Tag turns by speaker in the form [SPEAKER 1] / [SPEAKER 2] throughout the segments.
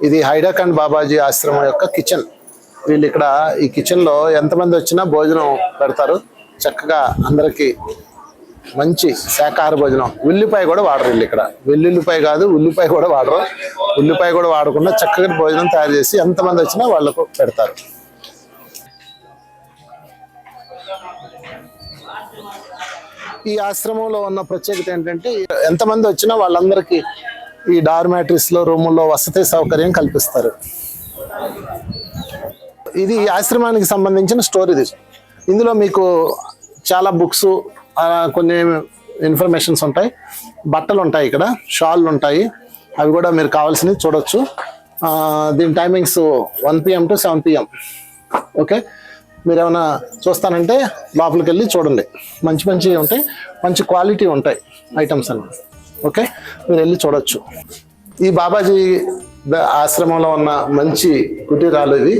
[SPEAKER 1] ఇది హైడాఖండ్ బాబాజీ ఆశ్రమం యొక్క కిచెన్. వీళ్ళు ఇక్కడ ఈ కిచెన్ లో ఎంతమంది వచ్చినా భోజనం పెడతారు. చక్కగా అందరికి మంచి శాకాహార భోజనం. ఉల్లిపాయ కూడా వాడరు వీళ్ళు ఇక్కడ. వెల్లుల్లిపాయ కాదు, ఉల్లిపాయ కూడా వాడరు. ఉల్లిపాయ కూడా వాడకుండా చక్కగా భోజనం తయారు చేసి ఎంతమంది వచ్చినా వాళ్ళకు పెడతారు. ఈ ఆశ్రమంలో ఉన్న ప్రత్యేకత ఏంటంటే ఎంతమంది వచ్చినా వాళ్ళందరికీ ఈ డార్మాటరీస్ లో రూముల్లో వసతి సౌకర్యం కల్పిస్తారు. ఇది ఆశ్రమానికి సంబంధించిన స్టోర్. ఇది ఇందులో మీకు చాలా బుక్స్, కొన్ని ఇన్ఫర్మేషన్స్ ఉంటాయి, బట్టలు ఉంటాయి, ఇక్కడ షాళ్ళు ఉంటాయి. అవి కూడా మీరు కావాల్సినవి చూడొచ్చు. దీని timings 1 PM to 7 PM. Okay, మీరు ఏమైనా చూస్తానంటే లోపలికి వెళ్ళి చూడండి. మంచి మంచివి ఉంటాయి, మంచి క్వాలిటీ ఉంటాయి ఐటమ్స్ అన్నీ. ఓకే, మీరు వెళ్ళి చూడొచ్చు. ఈ బాబాజీ ఆశ్రమంలో ఉన్న మంచి కుటీరాలు ఇవి.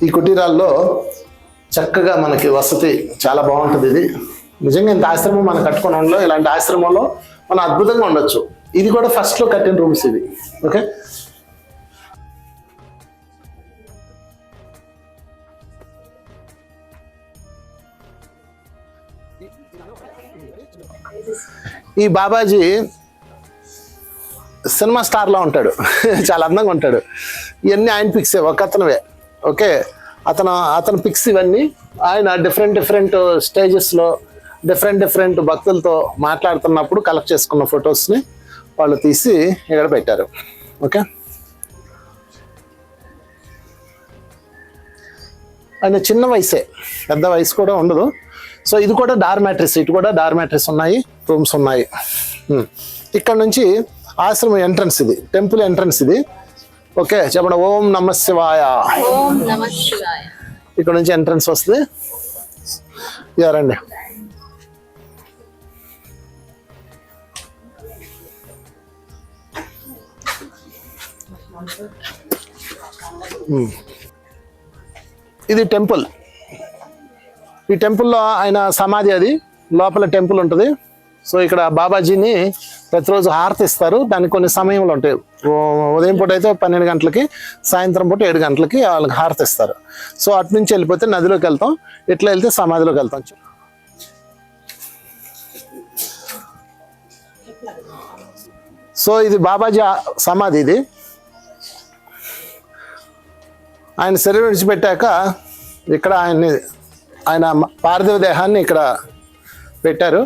[SPEAKER 1] ఈ కుటీరాల్లో చక్కగా మనకి వసతి చాలా బాగుంటుంది. ఇది నిజంగా ఇంత ఆశ్రమం మనం కట్టుకుని ఉండలో, ఇలాంటి ఆశ్రమంలో మనం అద్భుతంగా ఉండొచ్చు. ఇది కూడా ఫస్ట్ లో కట్టిన రూమ్స్ ఇవి. ఓకే, ఈ బాబాజీ సినిమా స్టార్ లా ఉంటాడు. చాలా అందంగా ఉంటాడు. ఇవన్నీ ఆయన పిక్స్, ఒక అతనివే. ఓకే, అతను పిక్స్ ఇవన్నీ. ఆయన డిఫరెంట్ స్టేజెస్లో డిఫరెంట్ భక్తులతో మాట్లాడుతున్నప్పుడు కలెక్ట్ చేసుకున్న ఫొటోస్ని వాళ్ళు తీసి ఇక్కడ పెట్టారు. ఓకే, ఆయన చిన్న వయసే, పెద్ద వయసు కూడా ఉండదు. సో ఇది కూడా డార్మాటరీస్, ఇటు కూడా డార్మాటరీస్ ఉన్నాయి, రూమ్స్ ఉన్నాయి. ఇక్కడ నుంచి ఆశ్రమం ఎంట్రన్స్, ఇది టెంపుల్ ఎంట్రన్స్ ఇది. ఓకే, చెప్పండి ఓం నమః శివాయ. ఇక్కడ నుంచి ఎంట్రన్స్ వస్తుంది. రండి. ఇది టెంపుల్. ఈ టెంపుల్లో ఆయన సమాధి, అది లోపల టెంపుల్ ఉంటుంది. సో ఇక్కడ బాబాజీని ప్రతిరోజు హారతి ఇస్తారు. దానికి కొన్ని సమయంలో ఉంటాయి. ఉదయం పూట అయితే 12 గంటలకి, సాయంత్రం పూట 7 గంటలకి వాళ్ళకి హారతి ఇస్తారు. సో అటు నుంచి వెళ్ళిపోతే నదిలోకి వెళ్తాం, ఇట్లా వెళ్తే సమాధిలోకి వెళ్తాం. సో ఇది బాబాజీ సమాధి. ఇది ఆయన శరీరం విడిచిపెట్టాక ఇక్కడ ఆయన పార్థివ దేహాన్ని ఇక్కడ పెట్టారు.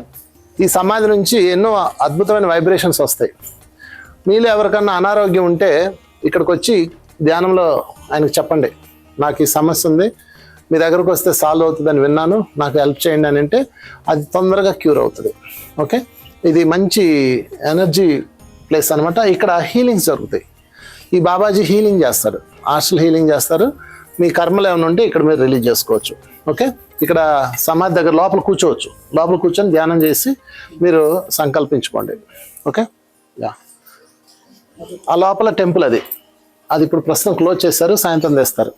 [SPEAKER 1] ఈ సమాధి నుంచి ఎన్నో అద్భుతమైన వైబ్రేషన్స్ వస్తాయి. మీలో ఎవరికన్నా అనారోగ్యం ఉంటే ఇక్కడికి వచ్చి ధ్యానంలో ఆయనకు చెప్పండి, నాకు ఈ సమస్య ఉంది, మీ దగ్గరకు వస్తే సాల్వ్ అవుతుందని విన్నాను, నాకు హెల్ప్ చేయండి అని అంటే అది తొందరగా క్యూర్ అవుతుంది. ఓకే, ఇది మంచి ఎనర్జీ ప్లేస్ అనమాట. ఇక్కడ హీలింగ్స్ జరుగుతాయి. ఈ బాబాజీ హీలింగ్ చేస్తారు, హాస్టల్ హీలింగ్ చేస్తారు. మీ కర్మలు ఏమైనా ఉంటే ఇక్కడ మీరు రిలీజ్ చేసుకోవచ్చు. ఓకే, ఇక్కడ సమాధి దగ్గర లోపల కూర్చోవచ్చు. లోపల కూర్చొని ధ్యానం చేసి మీరు సంకల్పించుకోండి. ఓకే, ఆ లోపల టెంపుల్ అది ఇప్పుడు ప్రస్తుతం క్లోజ్ చేస్తారు, సాయంత్రం తెస్తారు.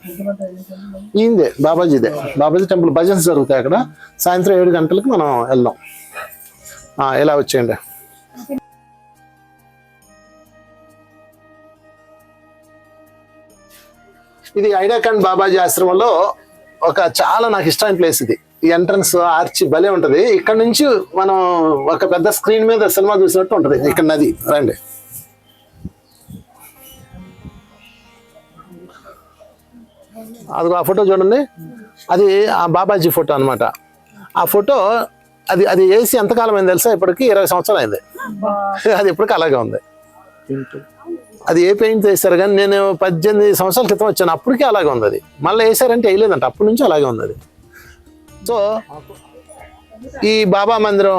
[SPEAKER 1] ఈయనదే బాబాజీదే, బాబాజీ టెంపుల్. భజన్స్ జరుగుతాయి అక్కడ. సాయంత్రం 7 గంటలకు మనం వెళ్దాం. ఇలా వచ్చేయండి. ఇది హైడాఖండ్ బాబాజీ ఆశ్రమంలో ఒక చాలా నాకు ఇష్టమైన ప్లేస్. ఇది ఈ ఎంట్రన్స్ ఆర్చి భలే ఉంటది. ఇక్కడ నుంచి మనం ఒక పెద్ద స్క్రీన్ మీద సినిమా చూసినట్టు ఉంటది. ఇక్కడ నది. రండి. అది ఆ ఫోటో చూడండి, అది ఆ బాబాజీ ఫోటో అనమాట. ఆ ఫోటో అది వేసి ఎంతకాలం అయింది తెలుసా? ఇప్పటికి 20 సంవత్సరాలు అయింది. అది ఇప్పటికీ అలాగే ఉంది. అది ఏ పెయింట్ వేసారు కానీ నేను 18 సంవత్సరాల క్రితం వచ్చాను, అప్పటికే అలాగే ఉంది. అది మళ్ళీ వేసారంటే వేయలేదంట, అప్పటి నుంచి అలాగే ఉంది అది. సో ఈ బాబా మందిరం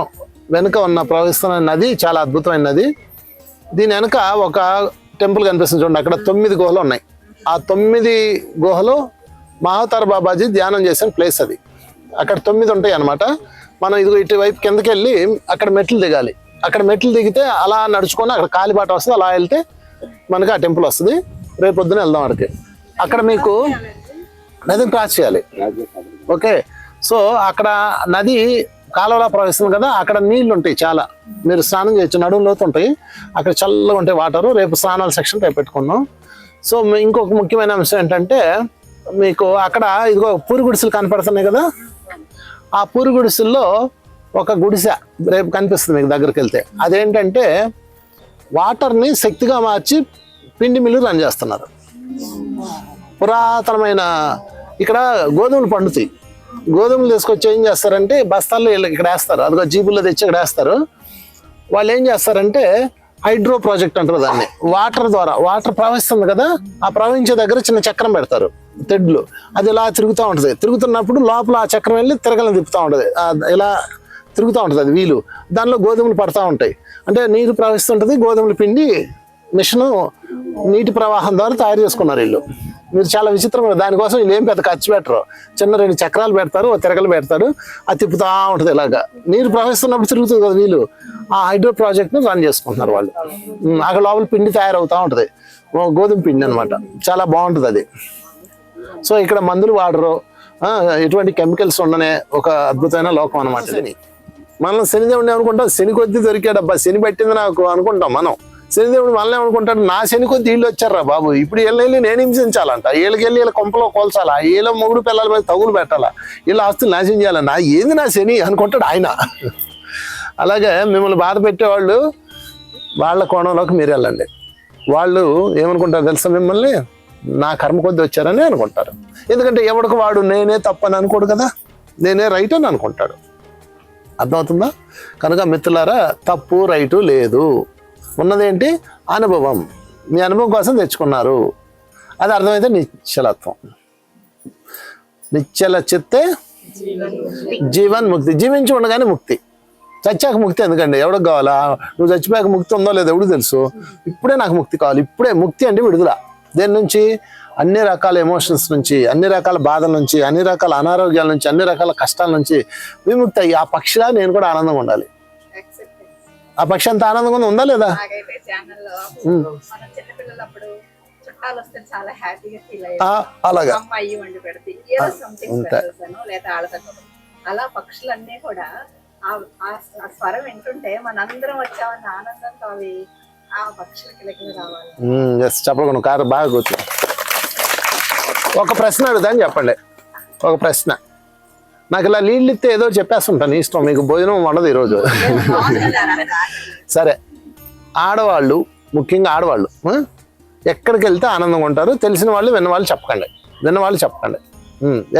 [SPEAKER 1] వెనుక ఉన్న ప్రవహిస్తున్న నది చాలా అద్భుతమైన నది. దీని వెనుక ఒక టెంపుల్ కనిపిస్తుంది చూడండి, అక్కడ 9 గుహలు ఉన్నాయి. ఆ 9 గుహలు మహావతార్ బాబాజీ ధ్యానం చేసిన ప్లేస్ అది. అక్కడ 9 ఉంటాయి అన్నమాట. మనం ఇదిగో ఇటువైపు కిందకి వెళ్ళి అక్కడ మెట్లు దిగాలి. అక్కడ మెట్లు దిగితే అలా నడుచుకొని అక్కడ కాలిబాట వస్తుంది, అలా వెళ్తే మనకి ఆ టెంపుల్ వస్తుంది. రేపు పొద్దున వెళ్దాం అక్కడికి. అక్కడ మీకు నదిని క్రాస్ చేయాలి. ఓకే, సో అక్కడ నది కాలువలా ప్రవహిస్తుంది కదా, అక్కడ నీళ్లు ఉంటాయి చాలా. మీరు స్నానం చేయొచ్చు, నడుము లోతు ఉంటాయి, అక్కడ చల్లగా ఉంటాయి వాటరు. రేపు స్నానాల సెక్షన్ రేపు పెట్టుకుందాం. సో ఇంకొక ముఖ్యమైన అంశం ఏంటంటే మీకు అక్కడ ఇదిగో పూరి గుడిసెలు కనపడుతున్నాయి కదా, ఆ పూరి గుడిసెల్లో ఒక గుడిసె రేపు కనిపిస్తుంది మీకు దగ్గరికి వెళ్తే. అదేంటంటే వాటర్ని శక్తిగా మార్చి పిండి మిల్లు రన్ చేస్తున్నారు. పురాతనమైన ఇక్కడ గోధుమలు పండుతాయి. గోధుమలు తీసుకొచ్చి ఏం చేస్తారంటే బస్తాల్లో ఇక్కడ వేస్తారు, అదిగో జీబుల్లో తెచ్చి ఇక్కడ వేస్తారు. వాళ్ళు ఏం చేస్తారంటే హైడ్రో ప్రాజెక్ట్ అంటారు దాన్ని. వాటర్ ద్వారా వాటర్ ప్రవహిస్తుంది కదా, ఆ ప్రవహించే దగ్గర చిన్న చక్రం పెడతారు, తెడ్లు. అది ఇలా తిరుగుతూ ఉంటుంది. తిరుగుతున్నప్పుడు లోపల ఆ చక్రం వెళ్ళి తిరగలని తిప్పుతూ ఉంటుంది, ఇలా తిరుగుతూ ఉంటుంది అది వీలు. దానిలో గోధుమలు పడతా ఉంటాయి. అంటే నీరు ప్రవహిస్తుంటుంది, గోధుమల పిండి మిషను నీటి ప్రవాహం ద్వారా తయారు చేసుకున్నారు వీళ్ళు. మీరు చాలా విచిత్రంగా, దానికోసం వీళ్ళు ఏం పెద్ద ఖర్చు పెట్టరు. చిన్న 2 చక్రాలు పెడతారు, తిరగలు పెడతారు, అది తిప్పుతూ ఉంటుంది. ఇలాగా నీరు ప్రవహిస్తున్నప్పుడు తిరుగుతుంది కదా వీళ్ళు. ఆ హైడ్రో ప్రాజెక్ట్ని రన్ చేసుకుంటున్నారు వాళ్ళు. అక్కడ లోపల పిండి తయారవుతూ ఉంటుంది, గోధుమ పిండి అనమాట. చాలా బాగుంటుంది అది. సో ఇక్కడ మందులు వాడరు, ఎటువంటి కెమికల్స్ ఉండనే ఒక అద్భుతమైన లోకం అనమాట. మనం శనిదేవుడిని అనుకుంటాం, శని కొద్దీ దొరికాడబ్బా, శని పట్టింది నాకు అనుకుంటాం మనం. శనిదేవుడు మనల్ని ఏమనుకుంటాడు, నా శని కొద్ది వీళ్ళు వచ్చారా బాబు, ఇప్పుడు వీళ్ళని నేను హింసించాలంట, వీళ్ళకెళ్ళి వీళ్ళ కొంపలో కోల్చాలా, వీళ్ళ మొగుడు పిల్లల మీద తగులు పెట్టాలా, వీళ్ళ ఆస్తులు నాశనం చేయాలన్నా, ఏంది నా శని అనుకుంటాడు ఆయన. అలాగే మిమ్మల్ని బాధ పెట్టేవాళ్ళు వాళ్ళ కోణంలోకి మీరు వెళ్ళండి. వాళ్ళు ఏమనుకుంటారు తెలుసా, మిమ్మల్ని నా కర్మ కొద్ది వచ్చారని అనుకుంటారు. ఎందుకంటే ఎవడికి వాడు నేనే తప్పని అనుకోడు కదా, నేనే రైట్ అని అనుకుంటాడు. అర్థమవుతుందా? కనుక మిత్రులారా, తప్పు రైటు లేదు, ఉన్నదేంటి అనుభవం. మీ అనుభవం కోసం తెచ్చుకున్నారు, అది అర్థమైతే నిశ్చలత్వం. నిశ్చల చిత్తే జీవన్ ముక్తి. జీవించి ఉండగానే ముక్తి, చచ్చాక ముక్తి ఎందుకండి, ఎవరికి కావాలా? నువ్వు చచ్చిపోయాక ముక్తి ఉందో లేదో ఎవడు తెలుసు. ఇప్పుడే నాకు ముక్తి కావాలి, ఇప్పుడే. ముక్తి అంటే విడుదల. దేని నుంచి? అన్ని రకాల ఎమోషన్స్ నుంచి, అన్ని రకాల బాధల నుంచి, అన్ని రకాల అనారోగ్యాల నుంచి, అన్ని రకాల కష్టాల నుంచి విముక్తి అయ్యి ఆ పక్షిలా నేను కూడా ఆనందంగా ఉండాలి. ఆ పక్షి అంత ఆనందంగా ఉందా లేదా? అలాగా
[SPEAKER 2] అలా పక్షులన్నీ కూడా ఆ స్వరం వింటుంటే మనందరం వచ్చామన్న ఆనందంతో అవి ఆ పక్షులకి రావాలి.
[SPEAKER 1] చెప్పకుండా కారు బాగా కూర్చో. ఒక ప్రశ్న అడుగుతాను, చెప్పండి. ఒక ప్రశ్న. నాకు ఇలా నీళ్ళు ఇస్తే ఏదో చెప్పేస్తుంటాను, ఇష్టం, మీకు భోజనం ఉండదు ఈరోజు. సరే, ఆడవాళ్ళు, ముఖ్యంగా ఆడవాళ్ళు ఎక్కడికి వెళ్తే ఆనందంగా ఉంటారు? తెలిసిన వాళ్ళు విన్నవాళ్ళు చెప్పకండి, విన్నవాళ్ళు చెప్పకండి.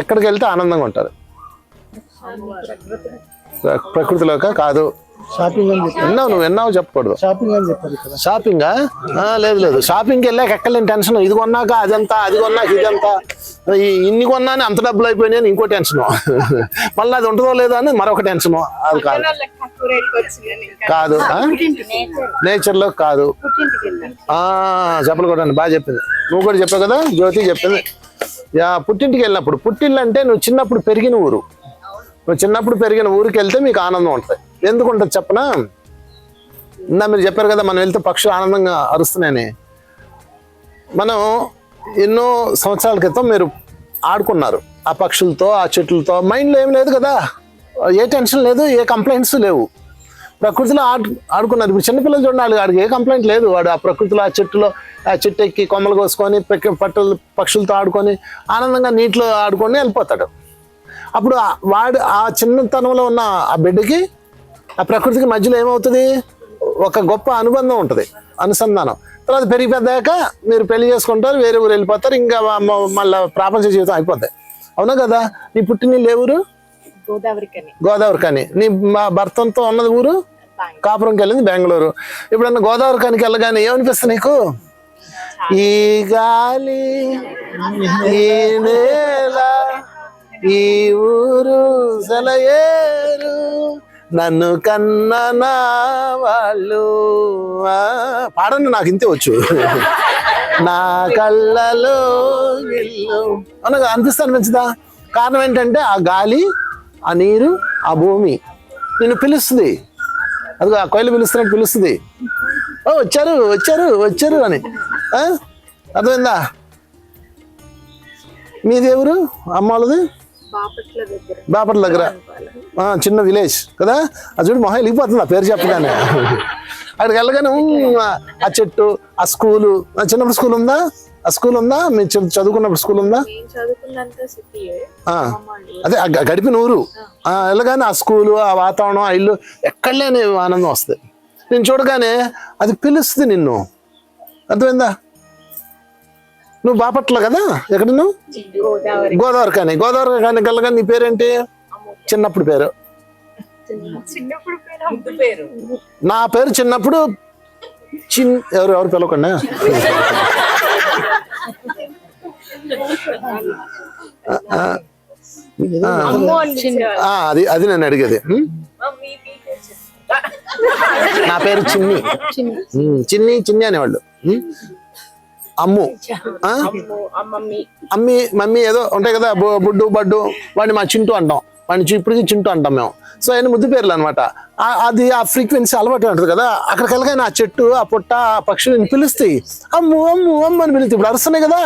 [SPEAKER 1] ఎక్కడికి వెళ్తే ఆనందంగా ఉంటారు? ప్రకృతిలోక కాదు,
[SPEAKER 3] షాపింగ్ అని చెప్పి
[SPEAKER 1] విన్నావు, నువ్వు విన్నావు చెప్పకూడదు.
[SPEAKER 3] షాపింగ్ అని చెప్పారు ఇక్కడ.
[SPEAKER 1] షాపింగా? లేదు లేదు, షాపింగ్కి వెళ్ళాక ఎక్కలేని టెన్షన్. ఇది కొన్నాక అదంతా, అది కొన్నాక ఇదంతా, ఇన్ని కొన్నాని అంత డబ్బులు అయిపోయినాయి అని ఇంకో టెన్షను, మళ్ళీ అది ఉంటుందో లేదో అని మరొక టెన్షను. అది కాదు, కాదు, నేచర్లో కాదు. చెప్పలు కూడా బాగా చెప్పింది, నువ్వు కూడా చెప్పావు కదా, జ్యోతి చెప్పింది. పుట్టింటికి వెళ్ళినప్పుడు, పుట్టిల్లు అంటే నువ్వు చిన్నప్పుడు పెరిగిన ఊరు, నువ్వు చిన్నప్పుడు పెరిగిన ఊరికి వెళ్తే మీకు ఆనందం ఉంటుంది. ఎందుకు ఉంటుంది చెప్పనా? ఇందా మీరు చెప్పారు కదా, మనం వెళ్తే పక్షులు ఆనందంగా అరుస్తున్నాయని. మనం ఎన్నో సంవత్సరాల క్రితం మీరు ఆడుకున్నారు ఆ పక్షులతో, ఆ చెట్లతో. మైండ్లో ఏం లేదు కదా, ఏ టెన్షన్ లేదు, ఏ కంప్లైంట్స్ లేవు. ప్రకృతిలో ఆడుకున్నారు. ఇప్పుడు చిన్నపిల్లలు చూడాలి, వాడికి ఏ కంప్లైంట్ లేదు. వాడు ఆ ప్రకృతిలో, ఆ చెట్టులో, ఆ చెట్టు ఎక్కి కొమ్మలు కోసుకొని పక్షులతో ఆడుకొని ఆనందంగా నీటిలో ఆడుకొని వెళ్ళిపోతాడు. అప్పుడు వాడు ఆ చిన్నతనంలో ఉన్న ఆ బిడ్డకి ఆ ప్రకృతికి మధ్యలో ఏమవుతుంది, ఒక గొప్ప అనుబంధం ఉంటుంది, అనుసంధానం. తర్వాత పెరిగి పెద్దాక మీరు పెళ్లి చేసుకుంటారు, వేరే ఊరు వెళ్ళిపోతారు, ఇంకా మళ్ళీ ప్రాపంచ జీవితం అయిపోతాయి. అవునా కదా? నీ పుట్టినీళ్ళు ఏ ఊరు? గోదావరి కని. నీ భర్తతో ఉన్నది ఊరు? కాపురంకి వెళ్ళింది బెంగళూరు. ఇప్పుడన్నా గోదావరి కనికి వెళ్ళగానే ఏమనిపిస్తుంది నీకు? ఈ గాలి, ఈ నేల, ఈ ఊరు సెలయేరు, నన్ను కన్నా నా వాళ్ళు. పాడండి, నాకు ఇంతే వచ్చు. నా కళ్ళలో ఇల్లు అనగా అనిపిస్తాను మంచిదా? కారణం ఏంటంటే ఆ గాలి, ఆ నీరు, ఆ భూమి నిన్ను పిలుస్తుంది. అదిగో ఆ కోయిలు పిలుస్తున్నట్టు పిలుస్తుంది, ఓ వచ్చారు వచ్చారు వచ్చారు అని. అర్థమైందా? మీది ఎవరు? అమ్మ వాళ్ళది బాపట్ల దగ్గర, చిన్న విలేజ్ కదా. అది చూడు మొహం వెళ్ళిపోతుంది ఆ పేరు చెప్పగానే. అక్కడికి వెళ్ళగానే ఆ చెట్టు, ఆ స్కూలు, చిన్నప్పుడు స్కూల్ ఉందా? ఆ స్కూల్ ఉందా మీరు చదువుకున్నప్పుడు స్కూల్ ఉందా?
[SPEAKER 2] నేను చదువుకున్నంత సిటీ
[SPEAKER 1] అదే గడిపిన ఊరు వెళ్ళగానే ఆ స్కూలు ఆ వాతావరణం ఆ ఇల్లు ఎక్కడ లేని ఆనందం వస్తుంది. నేను చూడగానే అది పిలుస్తుంది నిన్ను, అర్థమైందా? నువ్వు బాపట్ల కదా, ఎక్కడ నువ్వు? గోదావరి కానీ కలగా నీ పేరేంటి? చిన్నప్పుడు పేరు నా పేరు చిన్నప్పుడు ఎవరు పిలవకుండా అది నేను అడిగేది. నా పేరు చిన్ని అనేవాళ్ళు. అమ్ము అమ్మి మమ్మీ ఏదో ఉంటాయి కదా, బుడ్డు బడ్డు, వాడిని మా చింటూ అంటాం, వాడిని ఇప్పటికీ చింటూ అంటాం మేము. సో ఆయన ముద్దు పేర్లు అనమాట. అది ఆ ఫ్రీక్వెన్సీ అలవాటు ఉంటుంది కదా. అక్కడికి వెళ్ళగానే ఆ చెట్టు ఆ పుట్ట ఆ పక్షులు పిలుస్తాయి, అమ్ము అమ్ము అమ్ము అని పిలుస్తాయి. ఇప్పుడు అరుస్తున్నాయి కదా,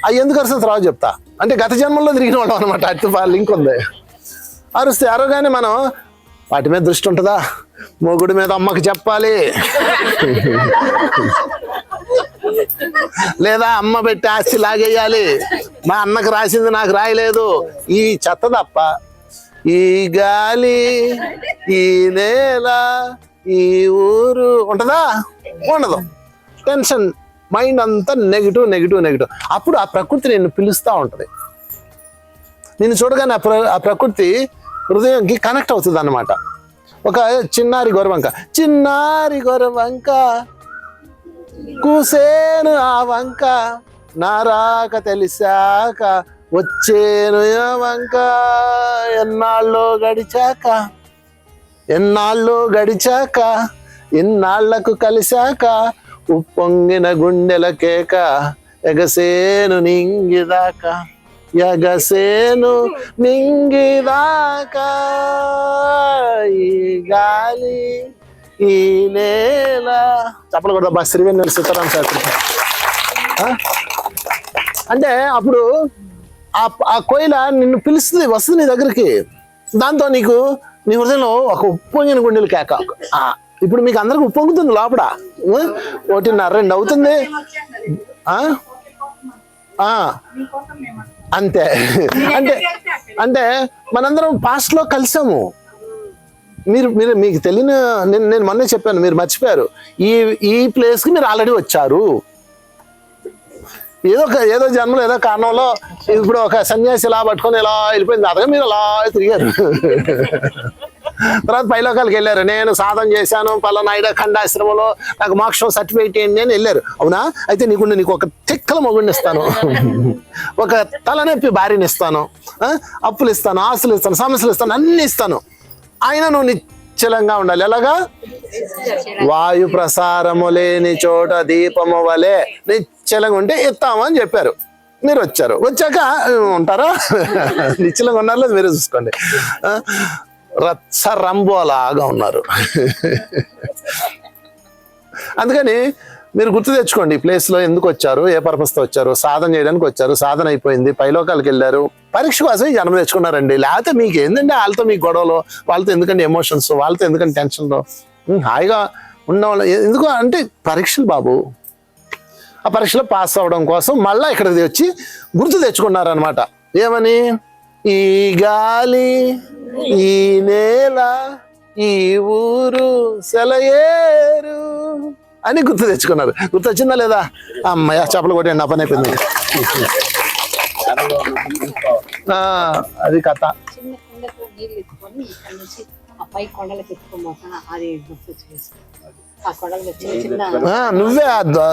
[SPEAKER 1] అవి ఎందుకు అరుస్తుంది తర్వాత చెప్తా. అంటే గత జన్మల్లో తిరిగిన వాళ్ళం అనమాట, అటు లింక్ ఉంది. అరుస్తాయి. అరవగానే మనం వాటి మీద దృష్టి ఉంటుందా? మొగుడి మీద అమ్మకి చెప్పాలి, లేదా అమ్మ పెట్టి ఆస్తి లాగేయాలి, మా అన్నకు రాసింది నాకు రాయలేదు, ఈ చెత్త తప్ప ఈ గాలి ఈ నేల ఈ ఊరు ఉంటుందా? ఉండదు. టెన్షన్, మైండ్ అంతా నెగిటివ్. అప్పుడు ఆ ప్రకృతి నిన్ను పిలుస్తూ ఉంటుంది. నిన్ను చూడగానే ఆ ప్రకృతి హృదయంకి కనెక్ట్ అవుతుంది అన్నమాట. ఒక చిన్నారి గొరవంక కూసేను ఆ వంక, నారాక తెలిసాక వచ్చేను వంక, ఎన్నాళ్ళు గడిచాక ఎన్నాళ్లకు కలిశాక ఉప్పొంగిన గుండెల కేక, ఎగసేను నింగిదాకా ఈ గాలి ఈ నేల. చెప్పలు కూడా బా శ్రీవేంద్ర సీతారాం శాస్త్రి. అంటే అప్పుడు ఆ కోయిల నిన్ను పిలుస్తుంది, వస్తుంది నీ దగ్గరికి. దాంతో నీకు నీ హృదయంలో ఒక ఉప్పొంగిన గుండెలు కేక. ఇప్పుడు మీకు అందరికి ఉప్పొంగుతుంది లోపల. 1:30-2 అవుతుంది. అంతే. అంటే మనందరం పాస్ట్ లో కలిసాము. మీకు తెలియని నేను మొన్నే చెప్పాను, మీరు మర్చిపోయారు. ఈ ప్లేస్ కి మీరు ఆల్రెడీ వచ్చారు. ఏదో జన్మలో ఏదో కారణంలో ఇప్పుడు ఒక సన్యాసి ఇలా పట్టుకొని ఇలా వెళ్ళిపోయింది, అదే మీరు అలా తిరిగారు. తర్వాత పైలోకాలకు వెళ్ళారు. నేను సాధన చేశాను పలానా ఖండాశ్రమంలో, నాకు మోక్షం సర్టిఫికేట్ ఏంటి అని వెళ్ళారు. అవునా? అయితే నీకు ఒక తిక్కల మొగుడిని ఇస్తాను, ఒక తలనొప్పి భార్యని ఇస్తాను, అప్పులు ఇస్తాను, ఆస్తులు ఇస్తాను, సమస్యలు ఇస్తాను, అన్ని ఇస్తాను. ఆయన నువ్వు నిశ్చలంగా ఉండాలి. ఎలాగా? వాయు ప్రసారము లేని చోట దీపము వలె నిశ్చలంగా ఉంటే ఇస్తాము అని చెప్పారు. మీరు వచ్చాక ఉంటారా? నిశ్చలంగా ఉన్నారో లేదు మీరే చూసుకోండి. రచ్చ రంబోలాగా ఉన్నారు. అందుకని మీరు గుర్తు తెచ్చుకోండి, ఈ ప్లేస్లో ఎందుకు వచ్చారు, ఏ పర్పస్తో వచ్చారు. సాధన చేయడానికి వచ్చారు, సాధన అయిపోయింది, పైలోకాలకు వెళ్ళారు, పరీక్ష కోసం ఈ జన్మ తెచ్చుకున్నారండి. లేకపోతే మీకు ఏంటంటే వాళ్ళతో మీ గొడవలు, వాళ్ళతో ఎందుకంటే ఎమోషన్స్, వాళ్ళతో ఎందుకంటే టెన్షన్లో. హాయిగా ఉండవాళ్ళు ఎందుకు అంటే పరీక్షలు బాబు. ఆ పరీక్షలో పాస్ అవ్వడం కోసం మళ్ళీ ఇక్కడికి వచ్చి గుర్తు తెచ్చుకున్నారనమాట. ఏమని? ఈ గాలి ఈ నేల ఈ ఊరు సెలయేరు అని గుర్తు తెచ్చుకున్నారు. గుర్తు వచ్చిందా లేదా? అమ్మయ్య చెప్పలు కొట్టండి, నా పని అయిపోయింది. అది కథ. నువ్వే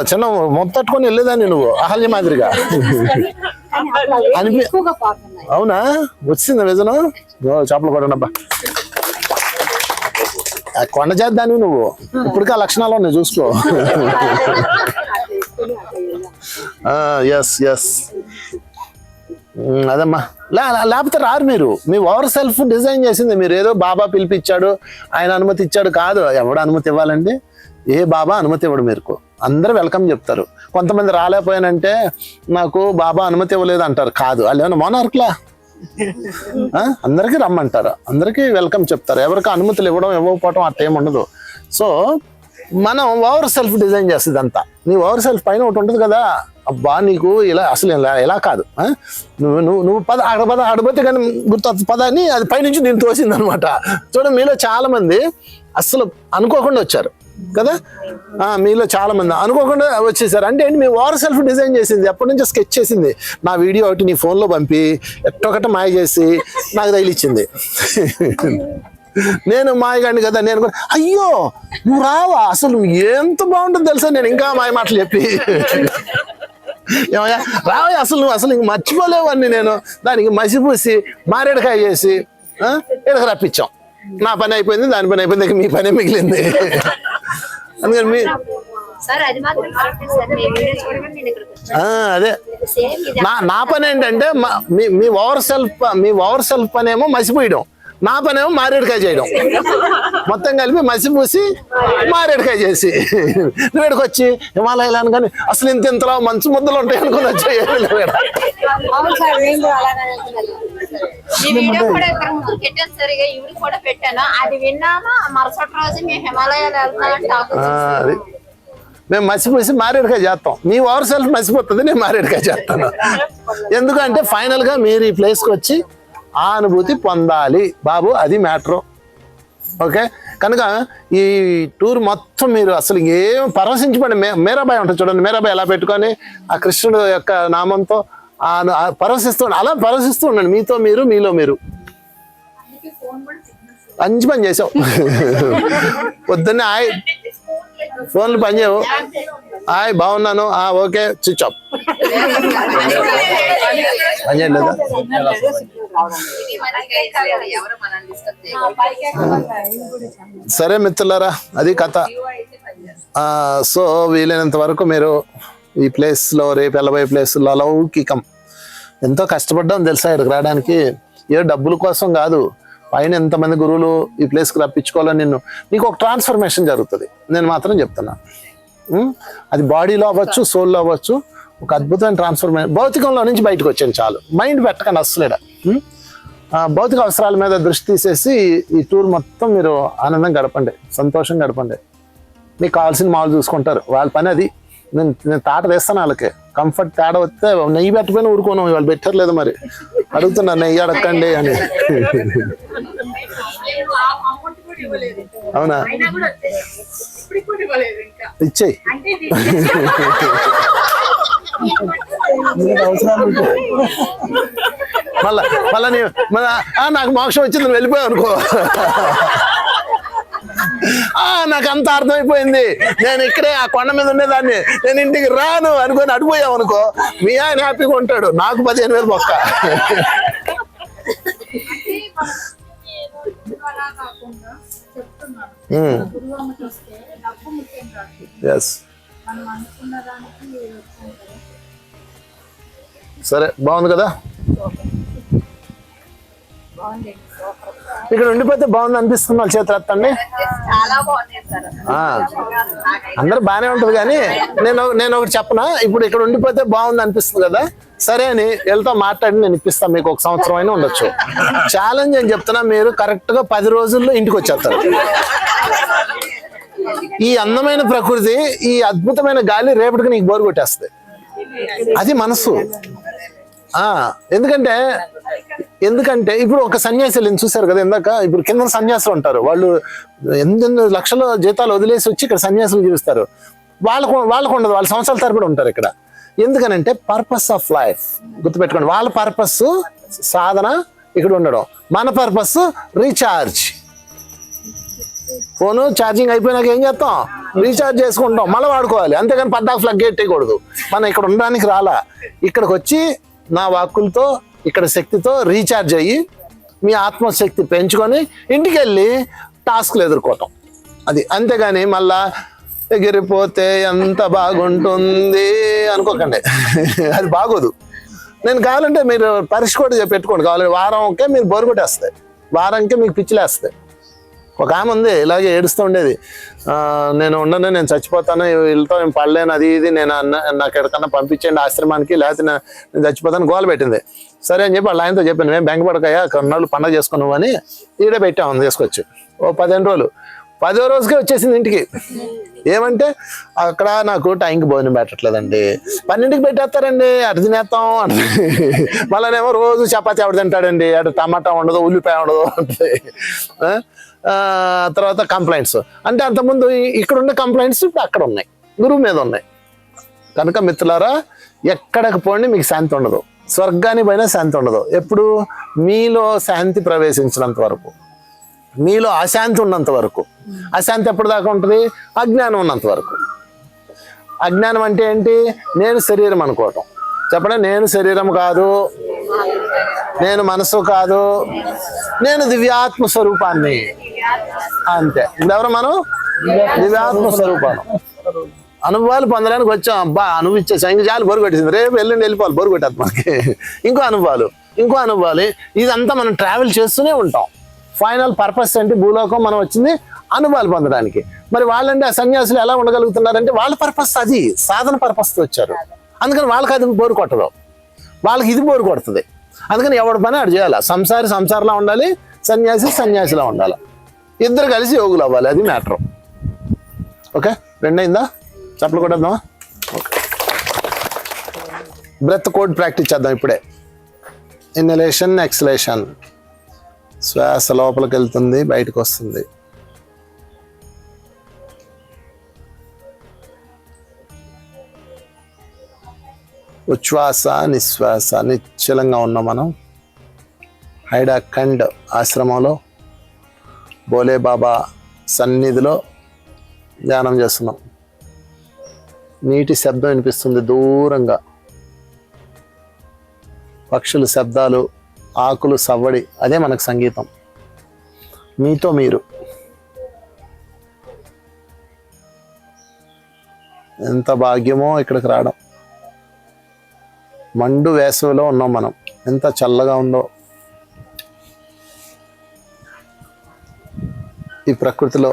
[SPEAKER 1] చిన్న మొత్తట్టుకొని వెళ్ళేదాన్ని నువ్వు, అహల్య మాదిరిగా. అవునా? వచ్చిందా విజనం? చేపలు కొట్టండి అబ్బా. కొండ చేద్దాన్ని నువ్వు, ఇప్పటికే ఆ లక్షణాలు ఉన్నాయి చూసుకో. ఎస్ అదమ్మా. లేకపోతే రారు మీరు. మీ ఓవర్ సెల్ఫ్ డిజైన్ చేసింది మీరు. ఏదో బాబా పిలిపించాడు, ఆయన అనుమతి ఇచ్చాడు కాదు. ఎవడు అనుమతి ఇవ్వాలండి? ఏ బాబా అనుమతి ఇవ్వడు. మీరు అందరూ వెల్కమ్ చెప్తారు. కొంతమంది రాలేకపోయానంటే నాకు బాబా అనుమతి ఇవ్వలేదు అంటారు. కాదు, వాళ్ళు ఏమైనా మోనార్క్లా? అందరికీ రమ్మంటారు, అందరికీ వెల్కమ్ చెప్తారు. ఎవరికి అనుమతులు ఇవ్వడం ఇవ్వకపోవడం అట్ట ఏమి ఉండదు. సో మనం ఓవర్ సెల్ఫ్ డిజైన్ చేస్తుంది అంతా. నీ ఓవర్ సెల్ఫ్ పైన ఒకటి ఉంటుంది కదా, అబ్బా నీకు ఇలా అసలు ఇలా కాదు, నువ్వు నువ్వు నువ్వు పద ఆడపోతే కానీ గుర్తు పద అని అది పైనుంచి నేను తోసింది అనమాట. చూడండి మీలో చాలా మంది అసలు అనుకోకుండా వచ్చారు కదా, మీలో చాలా మంది అనుకోకుండా వచ్చేసారు. అంటే ఏంటి, మీ ఓవర్ సెల్ఫ్ డిజైన్ చేసింది, ఎప్పటి నుంచో స్కెచ్ చేసింది. నా వీడియో ఒకటి నీ ఫోన్లో పంపి ఎట్టొకట మాయ చేసి నాకు తగిలిచ్చింది. నేను మాయగాడిని కదా, నేను కూడా అయ్యో నువ్వు రావా, అసలు నువ్వు ఎంత బాగుంటుంది తెలుసా, నేను ఇంకా మాయ మాటలు చెప్పి ఏమయ్యా రావయ్యా, అసలు నువ్వు అసలు ఇంక మర్చిపోలేవు అన్ని. నేను దానికి మసిపూసి మారేడుకాయ చేసి ఇక్కడికి రప్పించాం. నా పని అయిపోయింది, దాని పని అయిపోయింది, మీ పని మిగిలింది. అందుకని మీ అదే నా పని ఏంటంటే మీ ఓవర్ సెల్ఫ్ పని ఏమో మసిపోయడం, నా పనేమో మారేడుకాయ చేయడం. మొత్తం కలిపి మసిపూసి మారేడుకాయ చేసి నువ్వు ఇక్కడికి వచ్చి హిమాలయాలను కానీ అసలు ఇంతలో మంచు ముద్దలు ఉంటాయి అనుకుని వచ్చాయి. అది మేము మసిపూసి మారేడుకాయ చేస్తాం. మీ ఓవర్ సెల్ఫ్ మసిపోతుంది, నేను మారేడుకాయ చేస్తాను. ఎందుకంటే ఫైనల్ గా మీరు ఈ ప్లేస్కి వచ్చి ఆ అనుభూతి పొందాలి బాబు, అది మ్యాటరు. ఓకే, కనుక ఈ టూర్ మొత్తం మీరు అసలు ఏం పరవశించిపోండి. మీరాబాయి ఉంటుంది చూడండి, మీరాబాయి ఎలా పెట్టుకొని ఆ కృష్ణుడు యొక్క నామంతో పరవశిస్తూ అలా పరవశిస్తూ ఉండండి, మీతో మీరు, మీలో మీరు. మంచి పని చేసావు. పొద్దున్నే ఫోన్లు పనిచేయవు, బాగున్నాను, ఓకే స్విచ్ ఆఫ్ పని చేయలేదా? సరే మిత్రులారా, అది కథ. సో వీలైనంత వరకు మీరు ఈ ప్లేస్లో, రేపు వెళ్ళబోయే ప్లేస్లో లౌకికం ఎంతో కష్టపడ్డాం తెలుసా ఇక్కడికి రావడానికి. ఏ డబ్బుల కోసం కాదు, పైన ఎంతమంది గురువులు ఈ ప్లేస్కి రప్పించుకోవాలని నీకు ఒక ట్రాన్స్ఫర్మేషన్ జరుగుతుంది. నేను మాత్రం చెప్తున్నా, అది బాడీలో అవ్వచ్చు, సోల్లో అవ్వచ్చు, ఒక అద్భుతమైన ట్రాన్స్ఫర్మేషన్. భౌతికంలో నుంచి బయటకు వచ్చాను చాలు, మైండ్ పెట్టకండి అస్సలేడ. భౌతిక అవసరాల మీద దృష్టి తీసేసి ఈ టూర్ మొత్తం మీరు ఆనందం గడపండి, సంతోషం గడపండి. మీకు కావాల్సిన మాలు చూసుకుంటారు, వాళ్ళ పని అది. నేను తాట వేస్తాను వాళ్ళకి. కంఫర్ట్ తేడా వస్తే నెయ్యి పెట్టకపోయినా ఊరుకోను, వాళ్ళు పెట్టర్లేదు మరి అడుగుతున్నా నెయ్యి అడగండి అని. అవునా, ఇచ్చేయి. మళ్ళా నాకు మోక్షం వచ్చింది వెళ్ళిపోయావు అనుకో, నాకు అంత అర్థమైపోయింది, నేను ఇక్కడే ఆ కొండ మీద ఉండేదాన్ని, నేను ఇంటికి రాను అనుకొని అడిపోయావు అనుకో, మీ ఆయన హ్యాపీగా ఉంటాడు, నాకు 15,000 బొక్క. సరే, బాగుంది కదా? ఇక్కడ ఉండిపోతే బాగుంది అనిపిస్తుంది, వాళ్ళ చేతులు ఎత్తండి. అందరూ బాగానే ఉంటుంది, కానీ నేను ఒకటి చెప్పనా, ఇప్పుడు ఇక్కడ ఉండిపోతే బాగుంది అనిపిస్తుంది కదా, సరే అని వెళ్తా మాట్లాడి నేను ఇప్పిస్తాను మీకు, 1 సంవత్సరం అయినా ఉండొచ్చు. ఛాలెంజ్ అని చెప్తున్నా, మీరు కరెక్ట్ గా 10 రోజుల్లో ఇంటికి వచ్చేస్తారు. ఈ అందమైన ప్రకృతి, ఈ అద్భుతమైన గాలి రేపటికి నీకు బోరు కొట్టేస్తుంది. అది మనసు. ఎందుకంటే ఇప్పుడు ఒక సన్యాసులు చూసారు కదా ఇందాక, ఇప్పుడు కింద సన్యాసులు ఉంటారు, వాళ్ళు 8 లక్షల జీతాలు వదిలేసి వచ్చి ఇక్కడ సన్యాసులు జీవిస్తారు. వాళ్ళకు ఉండదు, వాళ్ళ సంవత్సరాల తరబడి ఉంటారు ఇక్కడ. ఎందుకనంటే పర్పస్ ఆఫ్ లైఫ్ గుర్తుపెట్టుకోండి. వాళ్ళ పర్పస్ సాధన, ఇక్కడ ఉండడం. మన పర్పస్ రీఛార్జ్. ఫోను ఛార్జింగ్ అయిపోయినాక ఏం చేస్తాం, రీఛార్జ్ చేసుకుంటాం, మళ్ళీ వాడుకోవాలి. అంతేగాని పద్దాకు ఫ్లగ్ ఎట్టేయకూడదు. మనం ఇక్కడ ఉండడానికి రాలా, ఇక్కడికి వచ్చి నా వాక్కులతో, ఇక్కడ శక్తితో రీఛార్జ్ అయ్యి మీ ఆత్మశక్తి పెంచుకొని ఇంటికి వెళ్ళి టాస్క్లు ఎదుర్కోవటం, అది. అంతేగాని మళ్ళా ఎగిరిపోతే ఎంత బాగుంటుంది అనుకోకండి, అది బాగోదు. నేను కావాలంటే మీరు పరీక్ష కూడా పెట్టుకోండి, కావాలంటే వారంకే మీరు బోరు కొట్టేస్తాయి, వారంకే మీకు పిచ్చిలేస్తాయి. ఒక ఆమె ఉంది ఇలాగే ఏడుస్తూ ఉండేది, నేను ఉండను, నేను చచ్చిపోతాను, వీళ్ళతో నేను పడలేను, అది ఇది, నేను నాకు ఎక్కడికన్నా పంపించండి ఆశ్రమానికి, లేకపోతే నేను చచ్చిపోతాను గోల పెట్టింది. సరే అని చెప్పి వాళ్ళ ఆయనతో చెప్పాను, మేము బెంగపడకాయా కొన్నాళ్ళు పండగ చేసుకున్నావు అని ఈడే పెట్టాము తీసుకొచ్చి. ఓ 15 రోజులు 10వ రోజుకే వచ్చేసింది ఇంటికి. ఏమంటే అక్కడ నాకు టైంకి భోజనం పెట్టట్లేదండి, 12కి పెట్టేస్తారండి, అటు తినేస్తాం అంటే. మళ్ళీనేమో రోజు చపాతీ ఎవడు తింటాడండి, అటు టమాటా ఉండదు, ఉల్లిపాయ ఉండదు అంటే. తర్వాత కంప్లైంట్స్ అంటే అంతకుముందు ఇక్కడ ఉన్న కంప్లైంట్స్ ఇప్పుడు అక్కడ ఉన్నాయి, గురువు మీద ఉన్నాయి. కనుక మిత్రులారా, ఎక్కడికి పోండి మీకు శాంతి ఉండదు, స్వర్గానికి పోయినా శాంతి ఉండదు. ఎప్పుడు మీలో శాంతి ప్రవేశించినంత వరకు, మీలో అశాంతి ఉన్నంత వరకు. అశాంతి ఎప్పుడు దాకా ఉంటుంది? అజ్ఞానం ఉన్నంత వరకు. అజ్ఞానం అంటే ఏంటి? నేను శరీరం అనుకోవటం. చెప్పండి, నేను శరీరం కాదు, నేను మనసు కాదు, నేను దివ్యాత్మ స్వరూపాన్ని. అంతే. ఇప్పుడు ఎవరు మనం? దివ్యాత్మ స్వరూపాలు. అనుభవాలు పొందడానికి వచ్చాం. అబ్బా అనుభవించేసాం, ఇంక చాలు, బోరు కొట్టేసింది, రేపు ఎల్లుండి వెళ్ళిపోవాలి, బోరు కొట్టేది మనకి. ఇంకో అనుభవాలు, ఇంకో అనుభవాలు, ఇదంతా మనం ట్రావెల్ చేస్తూనే ఉంటాం. ఫైనల్ పర్పస్ ఏంటి? భూలోకం మనం వచ్చింది అనుభవాలు పొందడానికి. మరి వాళ్ళంటే ఆ సన్యాసులు ఎలా ఉండగలుగుతున్నారంటే వాళ్ళ పర్పస్ అది, సాధన పర్పస్తో వచ్చారు. అందుకని వాళ్ళకి అది బోరు కొట్టదు, వాళ్ళకి ఇది బోరు కొడుతుంది. అందుకని ఎవరి పని అటు చేయాలి. సంసారి సంసారంలో ఉండాలి, సన్యాసి సన్యాసిలా ఉండాలి, ఇద్దరు కలిసి యోగులు అవ్వాలి. అది మ్యాటర్. ఓకే, రెండైందా? చప్పలు కొట్టేద్దామా? ఓకే, బ్రెత్ కోడ్ ప్రాక్టీస్ చేద్దాం ఇప్పుడే. Inhalation, exhalation. శ్వాస లోపలికి వెళ్తుంది, బయటకు వస్తుంది. ఉచ్ఛ్వాస, నిశ్వాస. నిశ్చలంగా ఉన్నాం మనం హైడాఖండ్ ఆశ్రమంలో భోలే బాబా సన్నిధిలో ధ్యానం చేస్తున్నాం. నీటి శబ్దం వినిపిస్తుంది దూరంగా, పక్షుల శబ్దాలు, ఆకులు సవ్వడి, అదే మనకు సంగీతం. మీతో మీరు. ఎంత భాగ్యమో ఇక్కడికి రావడం. మండు వేసవిలో ఉన్నాం మనం, ఎంత చల్లగా ఉందో ఈ ప్రకృతిలో.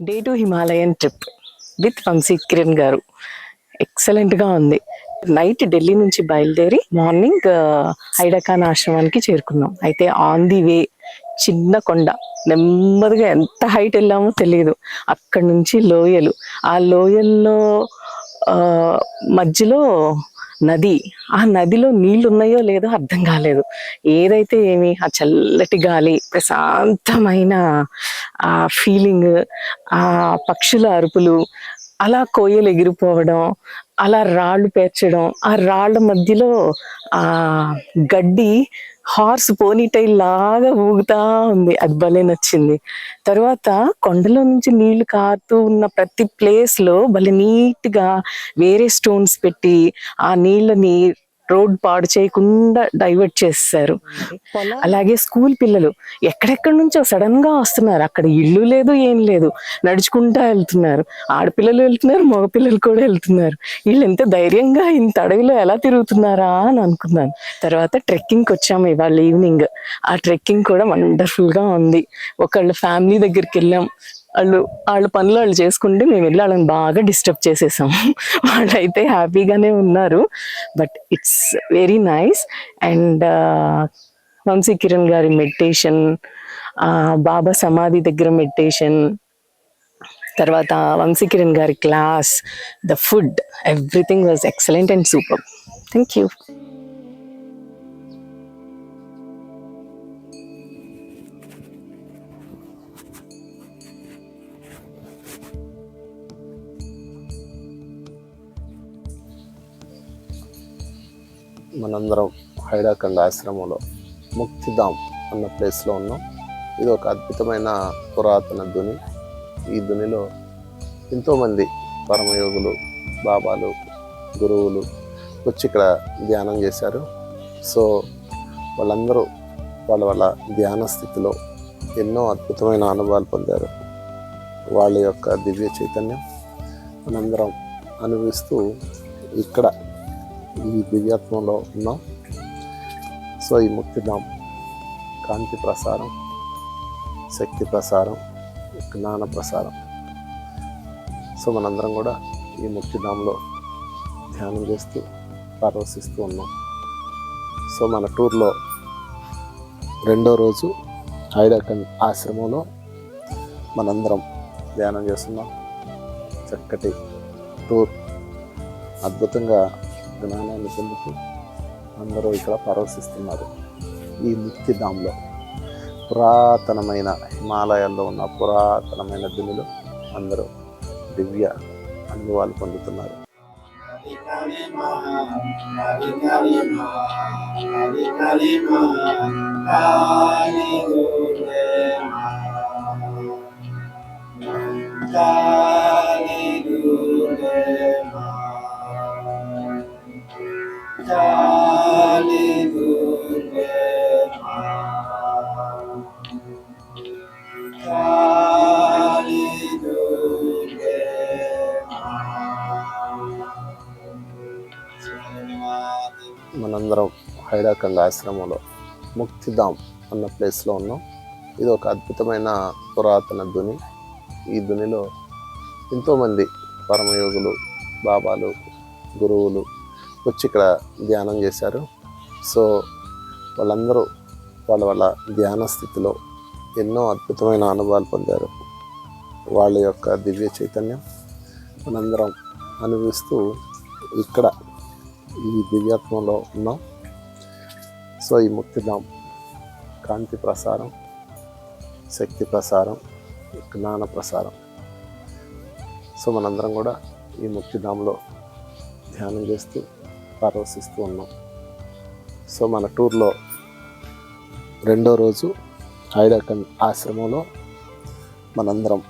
[SPEAKER 4] Day two Himalayan trip with Vamshi Kiran గారు. ఎక్సలెంట్గా ఉంది. నైట్ ఢిల్లీ నుంచి బయలుదేరి మార్నింగ్ హైడాఖాన్ ఆశ్రమానికి చేరుకున్నాం. అయితే ఆన్ ది వే చిన్న కొండ, నెమ్మదిగా ఎంత హైట్ వెళ్ళామో తెలియదు. అక్కడి నుంచి లోయలు, ఆ లోయల్లో మధ్యలో నది. ఆ నదిలో నీళ్లు ఉన్నాయో లేదో అర్థం కాలేదు. ఏదైతే ఏమి, ఆ చల్లటి గాలి, ప్రశాంతమైన ఆ ఫీలింగ్, ఆ పక్షుల అరుపులు, అలా కోయలు ఎగిరిపోవడం, అలా రాళ్ళు పేర్చడం, ఆ రాళ్ళ మధ్యలో ఆ గడ్డి హార్స్ పోనీటైల్ లాగా ఊగుతా ఉంది. అది భలే నచ్చింది. తర్వాత కొండలో నుంచి నీళ్లు కారుతూ ఉన్న ప్రతి ప్లేస్ లో భలే నీట్ గా వేరే స్టోన్స్ పెట్టి ఆ నీళ్ళని రోడ్ పాడు చేయకుండా డైవర్ట్ చేస్తారు. అలాగే స్కూల్ పిల్లలు ఎక్కడెక్కడి నుంచో సడన్ గా వస్తున్నారు. అక్కడ ఇల్లు లేదు, ఏం లేదు, నడుచుకుంటా వెళ్తున్నారు. ఆడపిల్లలు వెళ్తున్నారు, మగపిల్లలు కూడా వెళ్తున్నారు. వీళ్ళు ఎంత ధైర్యంగా ఇంత అడవిలో ఎలా తిరుగుతున్నారా అని అనుకున్నాను. తర్వాత ట్రెక్కింగ్కి వచ్చాము ఇవాళ ఈవినింగ్. ఆ ట్రెక్కింగ్ కూడా వండర్ఫుల్ గా ఉంది. ఒకళ్ళ ఫ్యామిలీ దగ్గరికి వెళ్ళాం. వాళ్ళ పనులు వాళ్ళు చేసుకుంటే మేము వెళ్ళి వాళ్ళని బాగా డిస్టర్బ్ చేసేసాం. వాళ్ళైతే హ్యాపీగానే ఉన్నారు. But it's very nice. And Vamshi Kiran గారి మెడిటేషన్, బాబా సమాధి దగ్గర మెడిటేషన్, తర్వాత వంశీ కిరణ్ గారి class, the food, everything was excellent and super. Thank you.
[SPEAKER 1] మనందరం హైడాఖండ్ ఆశ్రమంలో ముక్తిధామ్ అన్న ప్లేస్లో ఉన్నాం. ఇది ఒక అద్భుతమైన పురాతన ధుని. ఈ ధునిలో ఎంతోమంది పరమయోగులు, బాబాలు, గురువులు వచ్చి ఇక్కడ ధ్యానం చేశారు. సో వాళ్ళందరూ వాళ్ళ ధ్యాన స్థితిలో ఎన్నో అద్భుతమైన అనుభవాలు పొందారు. వాళ్ళ యొక్క దివ్య చైతన్యం మనందరం అనుభవిస్తూ ఇక్కడ ఈ దివ్యాత్మంలో ఉన్నాం. సో ఈ ముక్తిధాం కాంతి ప్రసారం, శక్తి ప్రసారం, జ్ఞాన ప్రసారం. సో మనందరం కూడా ఈ ముక్తిధాంలో ధ్యానం చేస్తూ పరవశిస్తూ ఉన్నాం. సో మన టూర్లో 2వ రోజు హైడాకండ్ ఆశ్రమంలో మనందరం ధ్యానం చేస్తున్నాం. చక్కటి టూర్, అద్భుతంగా జ్ఞానాన్ని పొందుతూ అందరూ ఇక్కడ పరవశిస్తున్నారు. ఈ ముక్తిధాంలో పురాతనమైన హిమాలయాల్లో ఉన్న పురాతనమైన దునిలో అందరూ దివ్య అనుభవాలు పొందుతున్నారు. మనందరం హైడాకండ్ ఆశ్రమంలో ముక్తిధాం అన్న ప్లేస్లో ఉన్నాం. ఇది ఒక అద్భుతమైన పురాతన దుని. ఈ దునిలో ఎంతోమంది పరమయోగులు, బాబాలు, గురువులు వచ్చి ఇక్కడ ధ్యానం చేశారు. సో వాళ్ళందరూ వాళ్ళ ధ్యాన స్థితిలో ఎన్నో అద్భుతమైన అనుభవాలు పొందారు. వాళ్ళ యొక్క దివ్య చైతన్యం మనందరం అనుభవిస్తూ ఇక్కడ ఈ దివ్యాత్మంలో ఉన్నాం. సో ఈ ముక్తిధాం కాంతి ప్రసారం, శక్తి ప్రసారం, జ్ఞాన ప్రసారం. సో మనందరం కూడా ఈ ముక్తిధాంలో ధ్యానం చేస్తూ పరవశిస్తూ ఉన్నాం. సో మన టూర్లో 2వ రోజు హైడాకండ్ ఆశ్రమంలో మనందరం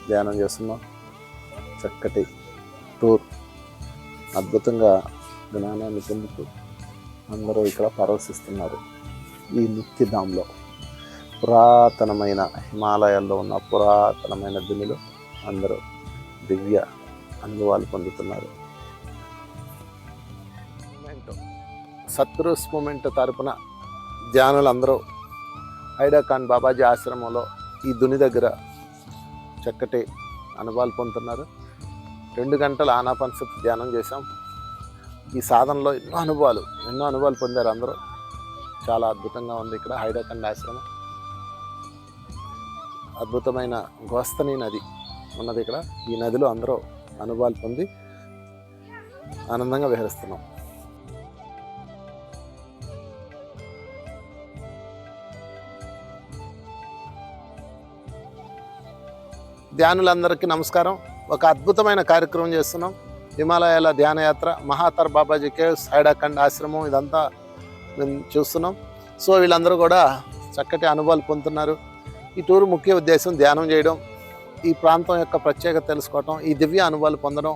[SPEAKER 1] ధ్యానం చేస్తున్నాం. చక్కటి టూర్, అద్భుతంగా జ్ఞానాన్ని పొందుతూ అందరూ ఇక్కడ పరవశిస్తున్నారు. ఈ ముక్తిధాంలో పురాతనమైన హిమాలయాల్లో ఉన్న పురాతనమైన దునిలో అందరూ దివ్య అనుభవాలు పొందుతున్నారు. సత్పురుష్ మూమెంట్ తరపున ధ్యానులందరూ హైడాకండ్ బాబాజీ ఆశ్రమంలో ఈ దుని దగ్గర చక్కటి అనుభవాలు పొందుతున్నారు. 2 గంటల ఆనాపానసతి ధ్యానం చేశాం. ఈ సాధనలో ఎన్నో అనుభవాలు పొందారు అందరూ. చాలా అద్భుతంగా ఉంది ఇక్కడ హైడాకండ్ ఆశ్రమం. అద్భుతమైన గోస్తని నది ఉన్నది ఇక్కడ. ఈ నదిలో అందరూ అనుభవాలు పొంది ఆనందంగా విహరిస్తున్నాం. ధ్యానులందరికీ నమస్కారం. ఒక అద్భుతమైన కార్యక్రమం చేస్తున్నాం. హిమాలయాల ధ్యానయాత్ర, మహాతర్ బాబాజీ కేవ్స్, హైడాకండ్ ఆశ్రమం, ఇదంతా మేము చూస్తున్నాం. సో వీళ్ళందరూ కూడా చక్కటి అనుభవాలు పొందుతున్నారు. ఈ టూర్ ముఖ్య ఉద్దేశం ధ్యానం చేయడం, ఈ ప్రాంతం యొక్క ప్రత్యేకత తెలుసుకోవటం, ఈ దివ్య అనుభవాలు పొందడం,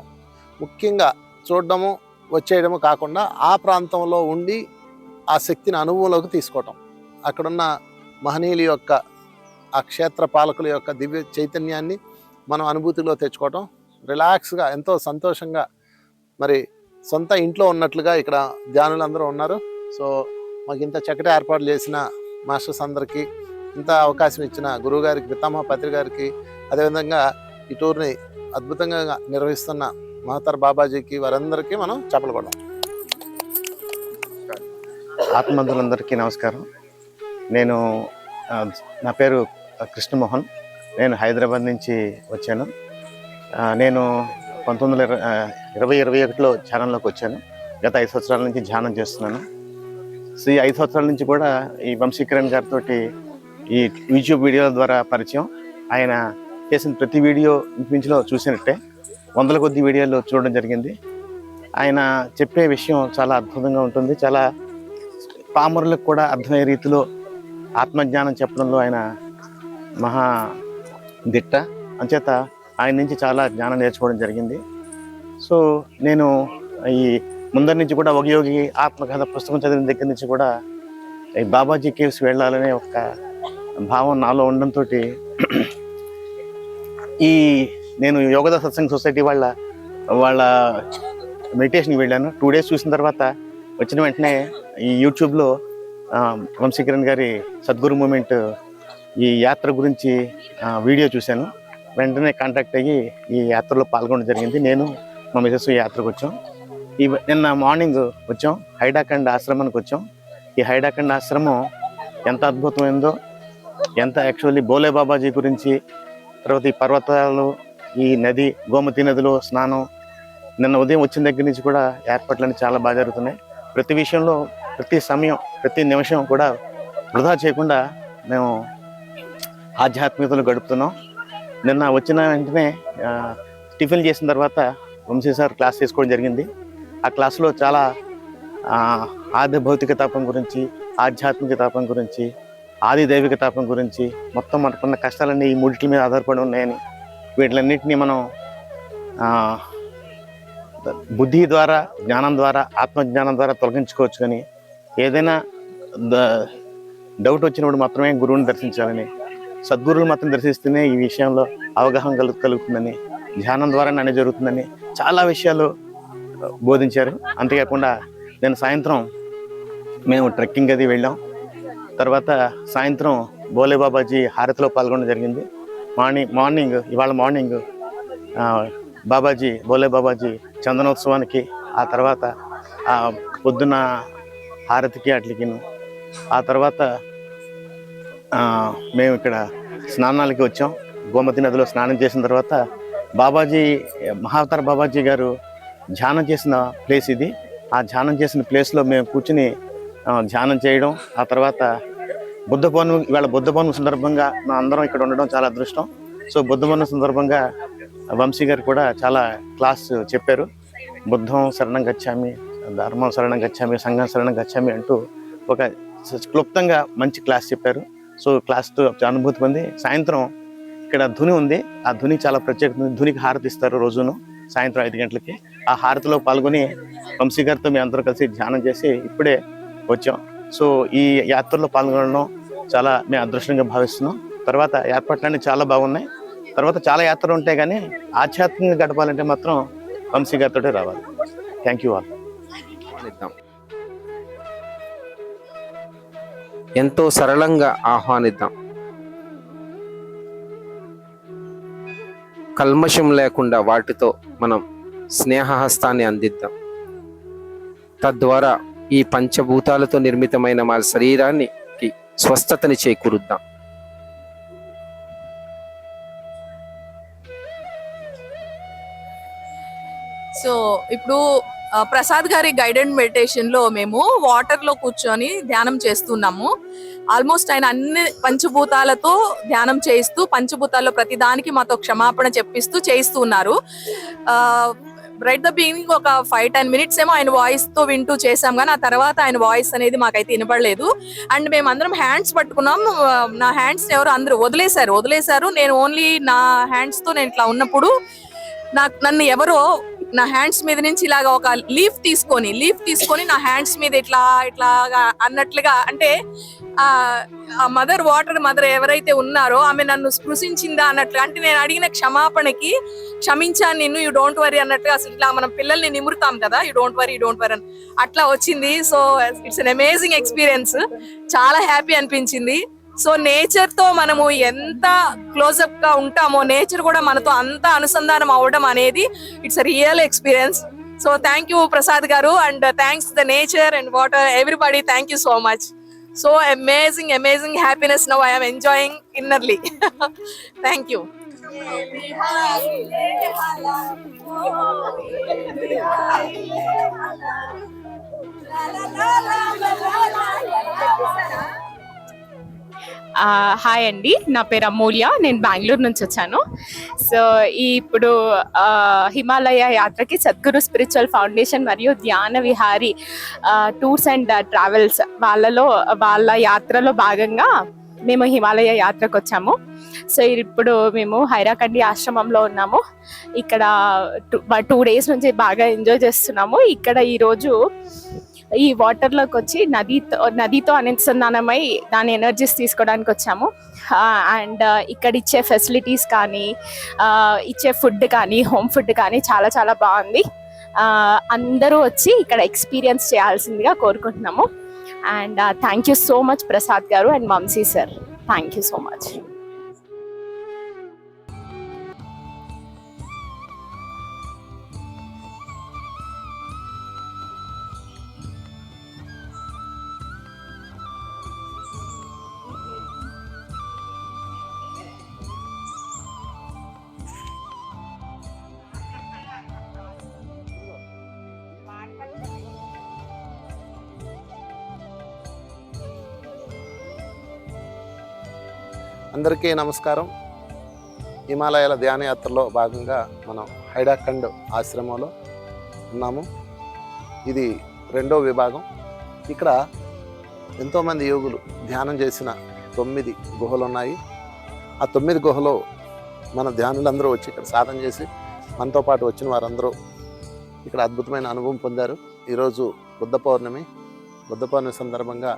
[SPEAKER 1] ముఖ్యంగా చూడడము వచ్చేయడము కాకుండా ఆ ప్రాంతంలో ఉండి ఆ శక్తిని అనుభవంలోకి తీసుకోవటం, అక్కడున్న మహనీయుల యొక్క ఆ క్షేత్ర పాలకుల యొక్క దివ్య చైతన్యాన్ని మనం అనుభూతిలో తెచ్చుకోవటం, రిలాక్స్గా ఎంతో సంతోషంగా మరి సొంత ఇంట్లో ఉన్నట్లుగా ఇక్కడ ధ్యానులందరూ ఉన్నారు. సో మాకు ఇంత చక్కటి ఏర్పాట్లు చేసిన మాస్టర్స్ అందరికీ, ఇంత అవకాశం ఇచ్చిన గురువు గారికి, పితామహ పత్రి గారికి, అదేవిధంగా ఈ టూర్ని అద్భుతంగా నిర్వహిస్తున్న మహతర్ బాబాజీకి, వారందరికీ మనం చప్పట్లు కొడదాం.
[SPEAKER 5] ఆత్మబంధువులందరికీ నమస్కారం. నా పేరు కృష్ణమోహన్. నేను హైదరాబాద్ నుంచి వచ్చాను. నేను 1921లో ధ్యానంలోకి వచ్చాను. గత 5 సంవత్సరాల నుంచి ధ్యానం చేస్తున్నాను. సో ఈ 5 సంవత్సరాల నుంచి కూడా ఈ వంశీకరణ్ గారితో ఈ యూట్యూబ్ వీడియోల ద్వారా పరిచయం. ఆయన చేసిన ప్రతి వీడియో ఇంచుమించులో చూసినట్టే 100ల కొద్ది వీడియోలు చూడడం జరిగింది. ఆయన చెప్పే విషయం చాలా అద్భుతంగా ఉంటుంది. చాలా పామరులకు కూడా అర్థమయ్యే రీతిలో ఆత్మజ్ఞానం చెప్పడంలో ఆయన మహా దిట్ట. అంచేత ఆయన నుంచి చాలా జ్ఞానం నేర్చుకోవడం జరిగింది. సో నేను ఈ ముందరి నుంచి కూడా ఒక యోగి ఆత్మకథ పుస్తకం చదివిన దగ్గర నుంచి కూడా ఈ బాబాజీ కేవ్స్ వెళ్ళాలనే ఒక భావం నాలో ఉండడంతో ఈ నేను యోగదా సత్సంగ్ సొసైటీ వాళ్ళ మెడిటేషన్కి వెళ్ళాను. 2 days చూసిన తర్వాత వచ్చిన వెంటనే ఈ యూట్యూబ్లో వంశీకరణ్ గారి సద్గురు మూమెంట్ ఈ యాత్ర గురించి వీడియో చూశాను. వెంటనే కాంటాక్ట్ అయ్యి ఈ యాత్రలో పాల్గొనడం జరిగింది. నేను మా మిసెస్ ఈ యాత్రకు వచ్చాం. నిన్న మార్నింగ్ వచ్చాం, హైడాఖండ్ ఆశ్రమానికి వచ్చాం. ఈ హైడాఖండ్ ఆశ్రమం ఎంత అద్భుతమైందో, ఎంత యాక్చువల్లీ బోలే బాబాజీ గురించి, తర్వాత ఈ పర్వతాలు, ఈ నది, గోమతి నదిలో స్నానం, నిన్న ఉదయం వచ్చిన దగ్గర నుంచి కూడా ఏర్పాట్లన్నీ చాలా బాగా జరుగుతున్నాయి. ప్రతి విషయంలో, ప్రతి సమయం, ప్రతి నిమిషం కూడా వృధా చేయకుండా మేము ఆధ్యాత్మికతలో గడుపుతున్నాం. నిన్న వచ్చిన వెంటనే టిఫిన్ చేసిన తర్వాత వంశీ సార్ క్లాస్ తీసుకోవడం జరిగింది. ఆ క్లాస్లో చాలా ఆది భౌతిక తాపం గురించి, ఆధ్యాత్మిక తాపం గురించి, ఆది దైవిక తాపం గురించి, మొత్తం మనకున్న కష్టాలన్నీ ఈ మూడిటి మీద ఆధారపడి ఉన్నాయని, వీటిలన్నింటినీ మనం బుద్ధి ద్వారా, జ్ఞానం ద్వారా, ఆత్మజ్ఞానం ద్వారా తొలగించుకోవచ్చు. కానీ ఏదైనా డౌట్ వచ్చినప్పుడు మాత్రమే గురువుని దర్శించాలని, సద్గురువులు మాత్రం దర్శిస్తేనే ఈ విషయంలో అవగాహన కలుగుతుందని, ధ్యానం ద్వారా అన్నీ జరుగుతుందని చాలా విషయాలు బోధించారు. అంతేకాకుండా నేను సాయంత్రం మేము ట్రెక్కింగ్ అది వెళ్ళాం. తర్వాత సాయంత్రం బోలే బాబాజీ హారతిలో పాల్గొనడం జరిగింది. ఇవాళ మార్నింగ్ బోలే బాబాజీ చందనోత్సవానికి, ఆ తర్వాత పొద్దున్న హారతికి అట్లకి, ఆ తర్వాత మేము ఇక్కడ స్నానాలకి వచ్చాం. గోమతి నదిలో స్నానం చేసిన తర్వాత మహావతార్ బాబాజీ గారు ధ్యానం చేసిన ప్లేస్ ఇది. ఆ ధ్యానం చేసిన ప్లేస్లో మేము కూర్చుని ధ్యానం చేయడం, ఆ తర్వాత ఇవాళ బుద్ధ పౌర్ణమి సందర్భంగా మా అందరం ఇక్కడ ఉండడం చాలా అదృష్టం. సో బుద్ధ పౌర్ణమి సందర్భంగా వంశీ గారు కూడా చాలా క్లాస్ చెప్పారు. బుద్ధం శరణం గచ్చామి, ధర్మం శరణం గచ్చామి, సంఘం శరణం గచ్చామి అంటూ ఒక క్లుప్తంగా మంచి క్లాస్ చెప్పారు. సో క్లాస్తో అనుభూతి పొంది సాయంత్రం ఇక్కడ ధుని ఉంది. ఆ ధుని చాలా ప్రత్యేకత. ధునికి హారతి ఇస్తారు రోజును సాయంత్రం 5 గంటలకి. ఆ హారతిలో పాల్గొని వంశీ గారితో మేము అందరూ కలిసి ధ్యానం చేసి ఇప్పుడే వచ్చాం. సో ఈ యాత్రలో పాల్గొనడం చాలా మేము అదృష్టంగా భావిస్తున్నాం. తర్వాత ఏర్పాట్లన్నీ చాలా బాగున్నాయి. తర్వాత చాలా యాత్రలు ఉంటాయి, కానీ ఆధ్యాత్మికంగా గడపాలంటే మాత్రం వంశీ గారితో రావాలి. Thank you all.
[SPEAKER 6] ఎంతో సరళంగా ఆహ్వానిద్దాం. కల్మషం లేకుండా వాటితో మనం స్నేహహస్తాన్ని అందిద్దాం. తద్వారా ఈ పంచభూతాలతో నిర్మితమైన మన శరీరానికి స్వస్థతని చేకూరుద్దాం.
[SPEAKER 7] సో ఇప్పుడు ప్రసాద్ గారి గైడెడ్ మెడిటేషన్ లో మేము వాటర్ లో కూర్చొని ధ్యానం చేస్తున్నాము. ఆల్మోస్ట్ ఆయన అన్ని పంచభూతాలతో ధ్యానం చేయిస్తూ, పంచభూతాల్లో ప్రతి దానికి మాతో క్షమాపణ చెప్పిస్తూ చేయిస్తూ ఉన్నారు. రైట్ ద బిగినింగ్ ఒక 5-10 minutes ఏమో ఆయన వాయిస్ తో వింటూ చేసాం, కానీ ఆ తర్వాత ఆయన వాయిస్ అనేది మాకైతే వినపడలేదు. అండ్ మేము అందరం హ్యాండ్స్ పట్టుకున్నాం. నా హ్యాండ్స్ ఎవరు అందరూ వదిలేశారు. నేను ఓన్లీ నా హ్యాండ్స్ తో నేను ఇట్లా ఉన్నప్పుడు నన్ను ఎవరో నా హ్యాండ్స్ మీద నుంచి ఇలాగా ఒక లీఫ్ తీసుకొని నా హ్యాండ్స్ మీద ఇట్లాగా అన్నట్లుగా, అంటే ఆ మదర్ ఎవరైతే ఉన్నారో ఆమె నన్ను స్పృశించిందా అన్నట్లుగా, అంటే నేను అడిగిన క్షమాపణకి క్షమించాను నిన్ను, యూ డోంట్ వరీ అన్నట్టుగా. అసలు ఇట్లా మనం పిల్లల్ని నిమురుతాం కదా, యూ డోంట్ వరీ అని అట్లా వచ్చింది. So it's an amazing experience. చాలా హ్యాపీ అనిపించింది. సో నేచర్ తో మనము ఎంత క్లోజ్అప్ గా ఉంటామో, నేచర్ కూడా మనతో అంత అనుసంధానం అవ్వడం అనేది it's a real experience. So thank you Prasad గారు, and thanks the nature and water everybody. Thank you so much. So amazing happiness now. I am enjoying innerly. Thank you.
[SPEAKER 8] Hi అండి, నా పేరు అమూల్య. నేను బెంగళూరు నుంచి వచ్చాను. సో ఇప్పుడు హిమాలయ యాత్రకి సద్గురు స్పిరిచువల్ ఫౌండేషన్ మరియు ధ్యాన విహారీ టూర్స్ అండ్ ట్రావెల్స్ వాళ్ళ యాత్రలో భాగంగా మేము హిమాలయ యాత్రకు వచ్చాము. సో ఇప్పుడు మేము హైరాకండి ఆశ్రమంలో ఉన్నాము. ఇక్కడ 2 days నుంచి బాగా ఎంజాయ్ చేస్తున్నాము. ఇక్కడ ఈరోజు ఈ వాటర్లోకి వచ్చి నదితో అనుసంధానమై దాని ఎనర్జీస్ తీసుకోవడానికి వచ్చాము. అండ్ ఇక్కడ ఇచ్చే ఫెసిలిటీస్ కానీ ఇచ్చే ఫుడ్ కానీ హోమ్ ఫుడ్ కానీ చాలా చాలా బాగుంది. అందరూ వచ్చి ఇక్కడ ఎక్స్పీరియన్స్ చేయాల్సిందిగా కోరుకుంటున్నాము. And thank you so much Prasad గారు and Vamsi sir, thank you so much.
[SPEAKER 1] అందరికీ నమస్కారం. హిమాలయాల ధ్యానయాత్రలో భాగంగా మనం హైడాఖండ్ ఆశ్రమంలో ఉన్నాము. ఇది 2వ విభాగం. ఇక్కడ ఎంతోమంది యోగులు ధ్యానం చేసిన 9 గుహలు ఉన్నాయి. ఆ 9 గుహలో మన ధ్యానులందరూ వచ్చి ఇక్కడ సాధన చేసి మనతో పాటు వచ్చిన వారందరూ ఇక్కడ అద్భుతమైన అనుభవం పొందారు. ఈరోజు బుద్ధ పౌర్ణమి సందర్భంగా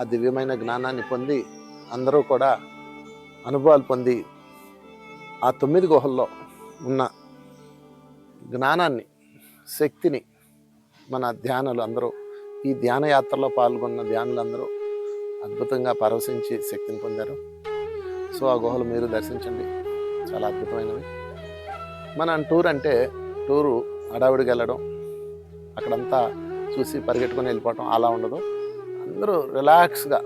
[SPEAKER 1] ఆ దివ్యమైన జ్ఞానాన్ని పొంది అందరూ కూడా అనుభవాలు పొంది ఆ 9 గుహల్లో ఉన్న జ్ఞానాన్ని, శక్తిని మన ధ్యానులు అందరూ, ఈ ధ్యాన యాత్రలో పాల్గొన్న ధ్యానులందరూ అద్భుతంగా పరవశించి శక్తిని పొందారు. సో ఆ గుహలు మీరు దర్శించండి, చాలా అద్భుతమైనవి. మన టూర్ అంటే టూరు హడావిడికి వెళ్ళడం, అక్కడంతా చూసి పరిగెట్టుకొని వెళ్ళిపోవటం అలా ఉండదు. అందరూ రిలాక్స్గా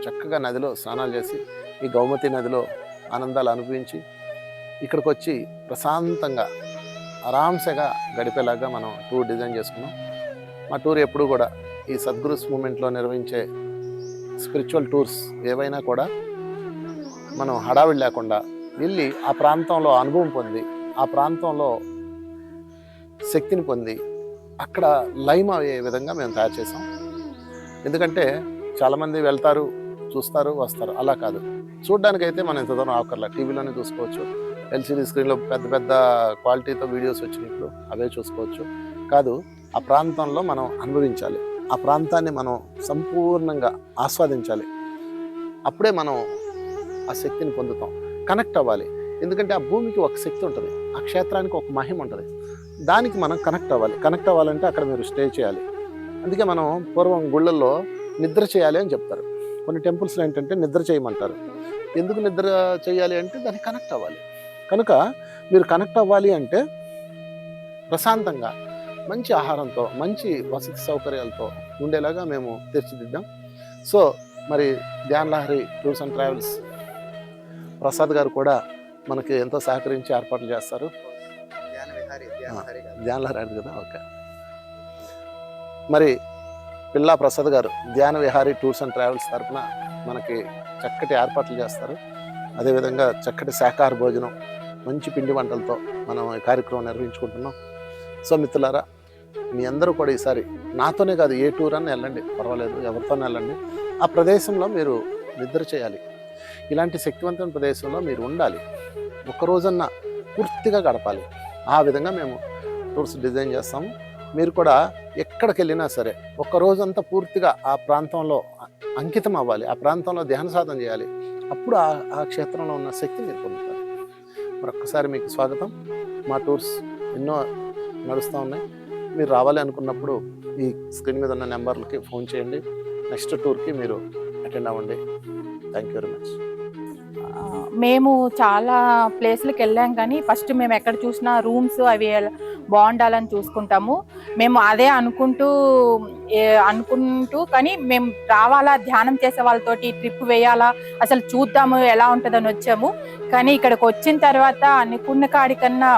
[SPEAKER 1] చక్కగా నదిలో స్నానాలు చేసి ఈ గౌమతి నదిలో ఆనందాలు అనుభవించి ఇక్కడికి వచ్చి ప్రశాంతంగా ఆరాంసగా గడిపేలాగా మనం టూర్ డిజైన్ చేసుకున్నాం. మా టూర్ ఎప్పుడు కూడా ఈ సద్గురుస్ మూమెంట్లో నిర్వహించే స్పిరిచువల్ టూర్స్ ఏవైనా కూడా మనం హడావిడి లేకుండా వెళ్ళి ఆ ప్రాంతంలో అనుభవం పొంది, ఆ ప్రాంతంలో శక్తిని పొంది అక్కడ లైమ్ అయ్యే విధంగా మేము తయారు చేసాం. ఎందుకంటే చాలామంది వెళ్తారు, చూస్తారు, వస్తారు. అలా కాదు. చూడ్డానికైతే మనం ఇంత దూరం ఆకర్లా, టీవీలోనే చూసుకోవచ్చు. ఎల్సీడీ స్క్రీన్లో పెద్ద పెద్ద క్వాలిటీతో వీడియోస్ వచ్చినప్పుడు అవే చూసుకోవచ్చు. కాదు, ఆ ప్రాంతంలో మనం అనుభవించాలి, ఆ ప్రాంతాన్ని మనం సంపూర్ణంగా ఆస్వాదించాలి. అప్పుడే మనం ఆ శక్తిని పొందుతాం, కనెక్ట్ అవ్వాలి. ఎందుకంటే ఆ భూమికి ఒక శక్తి ఉంటుంది, ఆ క్షేత్రానికి ఒక మహిమ ఉంటుంది. దానికి మనం కనెక్ట్ అవ్వాలి. కనెక్ట్ అవ్వాలంటే అక్కడ మీరు స్టే చేయాలి. అందుకే మనం పూర్వం గుళ్ళల్లో నిద్ర చేయాలి అని చెప్తారు. కొన్ని టెంపుల్స్లో ఏంటంటే నిద్ర చేయమంటారు. ఎందుకు నిద్ర చేయాలి అంటే దానికి కనెక్ట్ అవ్వాలి. కనుక మీరు కనెక్ట్ అవ్వాలి అంటే ప్రశాంతంగా మంచి ఆహారంతో, మంచి వసతి సౌకర్యాలతో ఉండేలాగా మేము తీర్చిదిద్దాం. సో మరి Dhyan Lahari tours and travels Prasad గారు కూడా మనకి ఎంతో సహకరించి ఏర్పాట్లు చేస్తారు. ధ్యాన్ లహరి కదా, ఓకే. మరి పిల్లా ప్రసాద్ గారు ధ్యాన విహారీ టూర్స్ అండ్ ట్రావెల్స్ తరఫున మనకి చక్కటి ఏర్పాట్లు చేస్తారు. అదేవిధంగా చక్కటి శాకాహార భోజనం, మంచి పిండి వంటలతో మనం ఈ కార్యక్రమం నిర్వహించుకుంటున్నాం. సో మిత్రులారా, మీ అందరూ కూడా ఈసారి నాతోనే కాదు, ఏ టూర్ అని వెళ్ళండి, పర్వాలేదు, ఎవరితోనే వెళ్ళండి. ఆ ప్రదేశంలో మీరు నిద్ర చేయాలి. ఇలాంటి శక్తివంతమైన ప్రదేశంలో మీరు ఉండాలి. ఒక్కరోజన్నా పూర్తిగా గడపాలి. ఆ విధంగా మేము టూర్స్ డిజైన్ చేస్తాము. మీరు కూడా ఎక్కడికి వెళ్ళినా సరే ఒక్కరోజంతా పూర్తిగా ఆ ప్రాంతంలో అంకితం అవ్వాలి, ఆ ప్రాంతంలో ధ్యాన సాధన చేయాలి. అప్పుడు ఆ క్షేత్రంలో ఉన్న శక్తి మీరు పొందుతారు. మరొక్కసారి మీకు స్వాగతం. మా టూర్స్ ఎన్నో నడుస్తూ ఉన్నాయి. మీరు రావాలి అనుకున్నప్పుడు ఈ స్క్రీన్ మీద ఉన్న నెంబర్లకి ఫోన్ చేయండి. నెక్స్ట్ టూర్కి మీరు అటెండ్ అవ్వండి. Thank you very much.
[SPEAKER 9] మేము చాలా ప్లేస్లకు వెళ్ళాం, కానీ ఫస్ట్ మేము ఎక్కడ చూసినా రూమ్స్ అవి బాగుండాలని చూసుకుంటాము. మేము అదే అనుకుంటూ కానీ మేము రావాలా, ధ్యానం చేసే వాళ్ళతోటి ట్రిప్ వేయాలా, అసలు చూద్దాము ఎలా ఉంటుందని వచ్చాము. కానీ ఇక్కడికి వచ్చిన తర్వాత అనుకున్న కాడికన్నా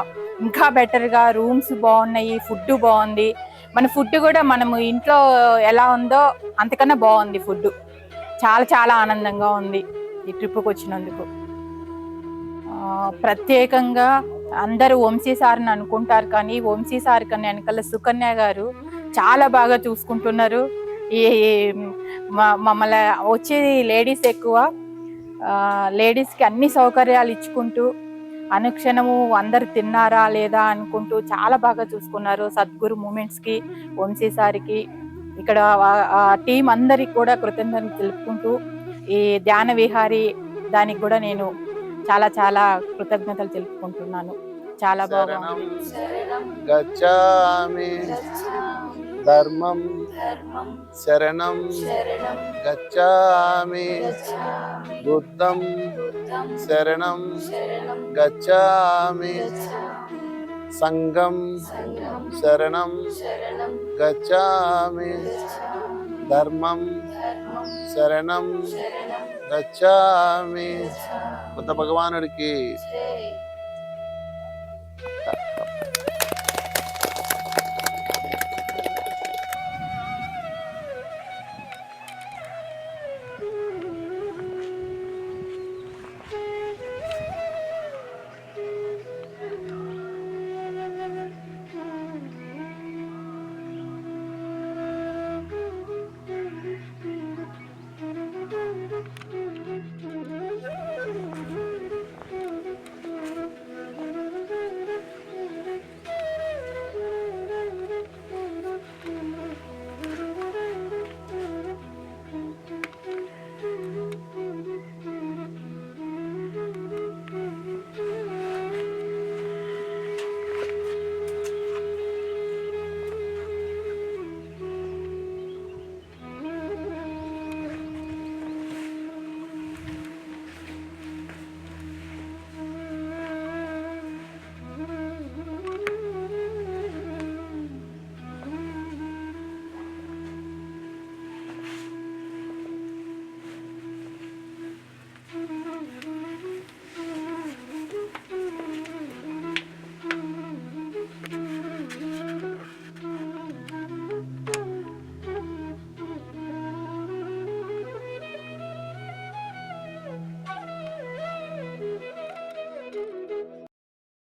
[SPEAKER 9] ఇంకా బెటర్గా రూమ్స్ బాగున్నాయి, ఫుడ్ బాగుంది. మన ఫుడ్ కూడా మనము ఇంట్లో ఎలా ఉందో అంతకన్నా బాగుంది ఫుడ్. చాలా చాలా ఆనందంగా ఉంది ఈ ట్రిప్కి వచ్చినందుకు. ప్రత్యేకంగా అందరూ వంశీ సార్ని అనుకుంటారు, కానీ వంశీ సార్ కన్నా వెనకాల సుకన్య గారు చాలా బాగా చూసుకుంటున్నారు. ఈ మమ్మల్ని వచ్చేది లేడీస్ ఎక్కువ, లేడీస్కి అన్ని సౌకర్యాలు ఇచ్చుకుంటూ అనుక్షణము అందరు తిన్నారా లేదా అనుకుంటూ చాలా బాగా చూసుకున్నారు. సద్గురు మూమెంట్స్కి, వంశీ సార్కి ఇక్కడ ఆ టీం అందరికి కూడా కృతజ్ఞతలు తెలుపుకుంటూ ఈ ధ్యాన విహారీ దానికి కూడా నేను చాలా చాలా కృతజ్ఞతలు తెలుపుకుంటున్నాను. చాలా బాగుంది.
[SPEAKER 1] గచ్ఛామి ధర్మం శరణం గచ్ఛామి బుద్ధం శరణం గచ్ఛామి సంఘం శరణం గచ్ఛామి ధర్మం శరణం గచ్ఛామి. బుద్ధ భగవానుడికి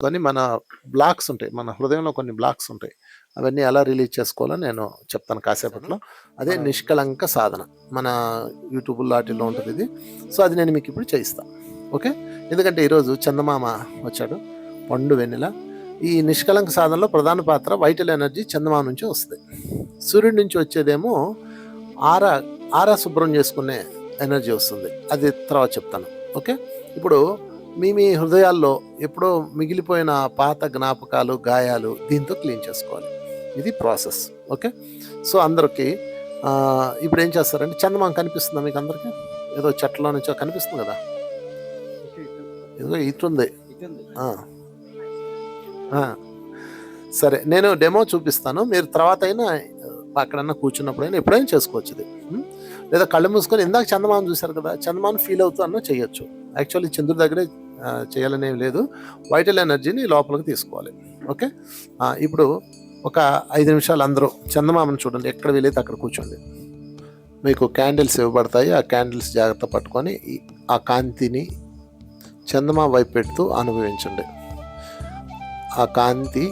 [SPEAKER 1] కొన్ని మన బ్లాక్స్ ఉంటాయి, మన హృదయంలో కొన్ని బ్లాక్స్ ఉంటాయి. అవన్నీ ఎలా రిలీజ్ చేసుకోవాలో నేను చెప్తాను కాసేపట్లో. అదే నిష్కళంక సాధన మన యూట్యూబ్లో వాటిల్లో ఉంటుంది ఇది. సో అది నేను మీకు ఇప్పుడు చేయిస్తాను. ఓకే, ఎందుకంటే ఈరోజు చందమామ వచ్చాడు, పండు వెన్నెల. ఈ నిష్కళంక సాధనలో ప్రధాన పాత్ర వైటల్ ఎనర్జీ చందమామ నుంచి వస్తుంది. సూర్యుడి నుంచి వచ్చేదేమో ఆరా శుభ్రం చేసుకునే ఎనర్జీ వస్తుంది. అది తర్వాత చెప్తాను. ఓకే, ఇప్పుడు మీ హృదయాల్లో ఎప్పుడో మిగిలిపోయిన పాత జ్ఞాపకాలు, గాయాలు దీంతో క్లీన్ చేసుకోవాలి. ఇది ప్రాసెస్. ఓకే, సో అందరికీ ఇప్పుడు ఏం చేస్తారంటే, చందమామ కనిపిస్తుందా మీకు అందరికీ? ఏదో చెట్ల నుంచో కనిపిస్తుంది కదా, ఏదో ఇటుంది. సరే, నేను డెమో చూపిస్తాను. మీరు తర్వాత అయినా అక్కడన్నా కూర్చున్నప్పుడైనా ఎప్పుడైనా చేసుకోవచ్చు ఇది. లేదా కళ్ళు మూసుకొని ఇందాక చందమామ చూశారు కదా, చందమామ ఫీల్ అవుతూ అన్నా చేయొచ్చు. యాక్చువల్లీ చంద్రుడి దగ్గరే చేయాలనేవి లేదు, వైటల్ ఎనర్జీని లోపలికి తీసుకోవాలి. ఓకే, ఇప్పుడు ఒక 5 నిమిషాలు అందరూ చందమామను చూడండి. ఎక్కడ వీలైతే అక్కడ కూర్చోండి. మీకు క్యాండిల్స్ ఇవ్వబడతాయి. ఆ క్యాండిల్స్ జాగ్రత్త పట్టుకొని ఆ కాంతిని చందమామ వైపు పెడుతూ అనుభవించండి. ఆ కాంతి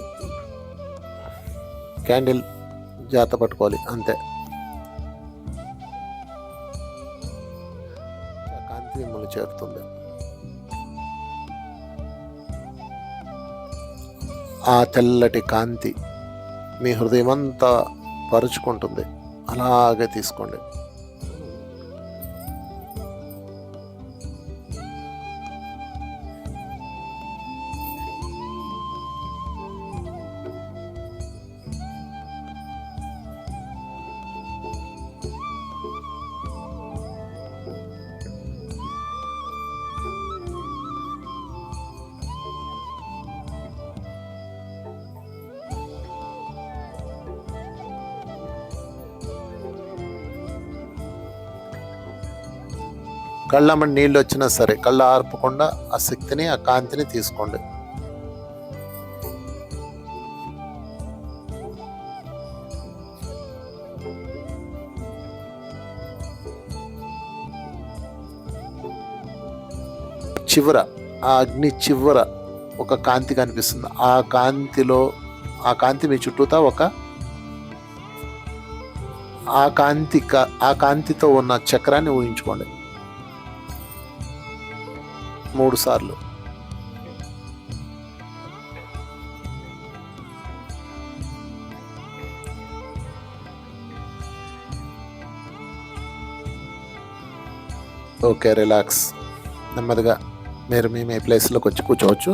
[SPEAKER 1] క్యాండిల్ జాగ్రత్త పట్టుకోవాలి, అంతే. ఆ కాంతి మిమ్మల్ని చేరుతుంది. ఆ తెల్లటి కాంతి మీ హృదయం అంతా పరుచుకుంటుంది. అలాగే తీసుకోండి. కళ్ళమ్మని నీళ్ళు వచ్చినా సరే కళ్ళు ఆర్పకుండా ఆ శక్తిని, ఆ కాంతిని తీసుకోండి. చివర ఆ అగ్ని చివర ఒక కాంతి కనిపిస్తుంది. ఆ కాంతి మీ చుట్టూతా ఆ కాంతితో ఉన్న చక్రాన్ని ఊహించుకోండి 3 సార్లు. Okay, relax. నెమ్మదిగా మీరు మీ ప్లేస్లోకి వచ్చి కూర్చోవచ్చు.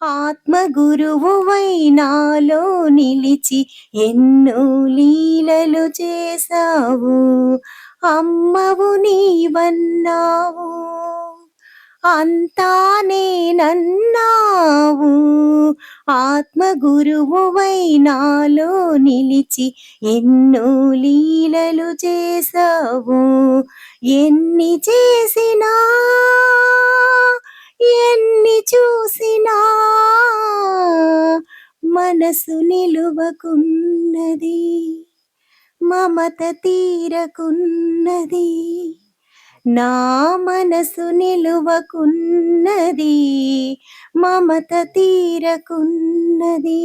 [SPEAKER 10] ఆత్మ గురువువై నాలో నిలిచి ఎన్నో లీలలు చేసావు, అమ్మవు నీవన్నావు, అంతా నేనన్నావు. ఆత్మ గురువువై నాలో నిలిచి ఎన్నో లీలలు చేసావు, ఎన్ని చేసినా ఎన్ని చూసినా మనసు నిలువకున్నది, మమత తీరకున్నది, నా మనసు నిలువకున్నది, మమత తీరకున్నది.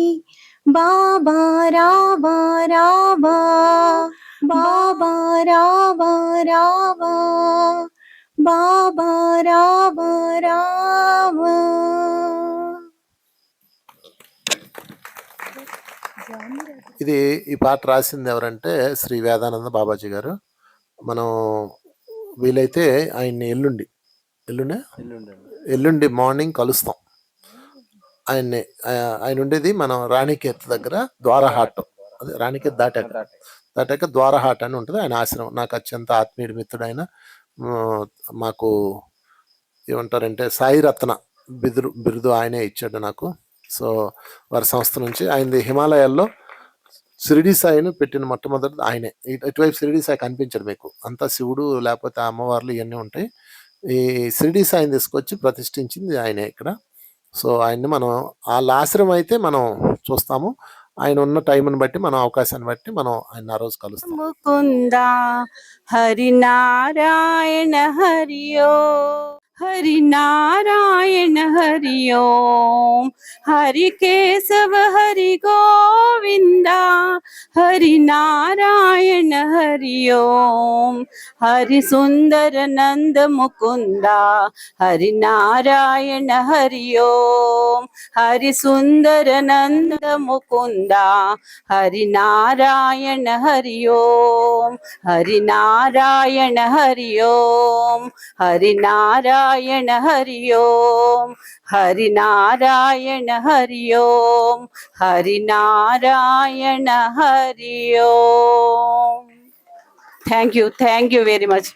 [SPEAKER 10] బాబా రావా రావా, బాబా రావా రావా, బాబా రావా రావా.
[SPEAKER 1] ఇది ఈ పాట రాసింది ఎవరంటే శ్రీ వేదానంద బాబాజీ గారు. మనం వీలైతే ఆయన్ని ఎల్లుండి మార్నింగ్ కలుస్తాం ఆయన్ని. ఆయన ఉండేది మనం రాణికేత్ దగ్గర, ద్వారహాట్, అదే రాణికేత్ దాటాక ద్వారహాట్ అని ఉంటుంది ఆయన ఆశ్రమం. నాకు అత్యంత ఆత్మీయుడి మిత్రుడు ఆయన. మాకు ఏమంటారంటే సాయి రత్న బిరుదు ఆయనే ఇచ్చాడు నాకు. సో వారి సంస్థ నుంచి ఆయనది హిమాలయాల్లో షిరిడి సాయిని పెట్టిన మొట్టమొదటి ఆయనే. ఇటువైపు షిరిడి సాయి కనిపించడు మీకు, అంతా శివుడు లేకపోతే అమ్మవార్లు ఇవన్నీ ఉంటాయి. ఈ షిరిడి సాయిని తీసుకొచ్చి ప్రతిష్ఠించింది ఆయనే ఇక్కడ. సో ఆయన్ని మనం వాళ్ళ ఆశ్రమం అయితే మనం చూస్తాము. ఆయన ఉన్న టైంని బట్టి మనం అవకాశాన్ని బట్టి మనం ఆయన ఆ రోజు కలుస్తాం.
[SPEAKER 10] ముకుంద హరి నారాయణ హరి ఓం, హరి నారాయణ హరి ఓం, హరి కేశవ హరి గోవింద, హరి నారాయణ హరి ఓం, హరి సుందర నంద ముకుంద, హరి నారాయణ హరి ఓం, హరి సుందర నంద Mukunda, Hari Narayana Hari Om, Hari Narayana Hari Om, Hari Narayana Hari Om, Hari Narayana Hari Om, Hari Narayana Hari Om. Thank you very much.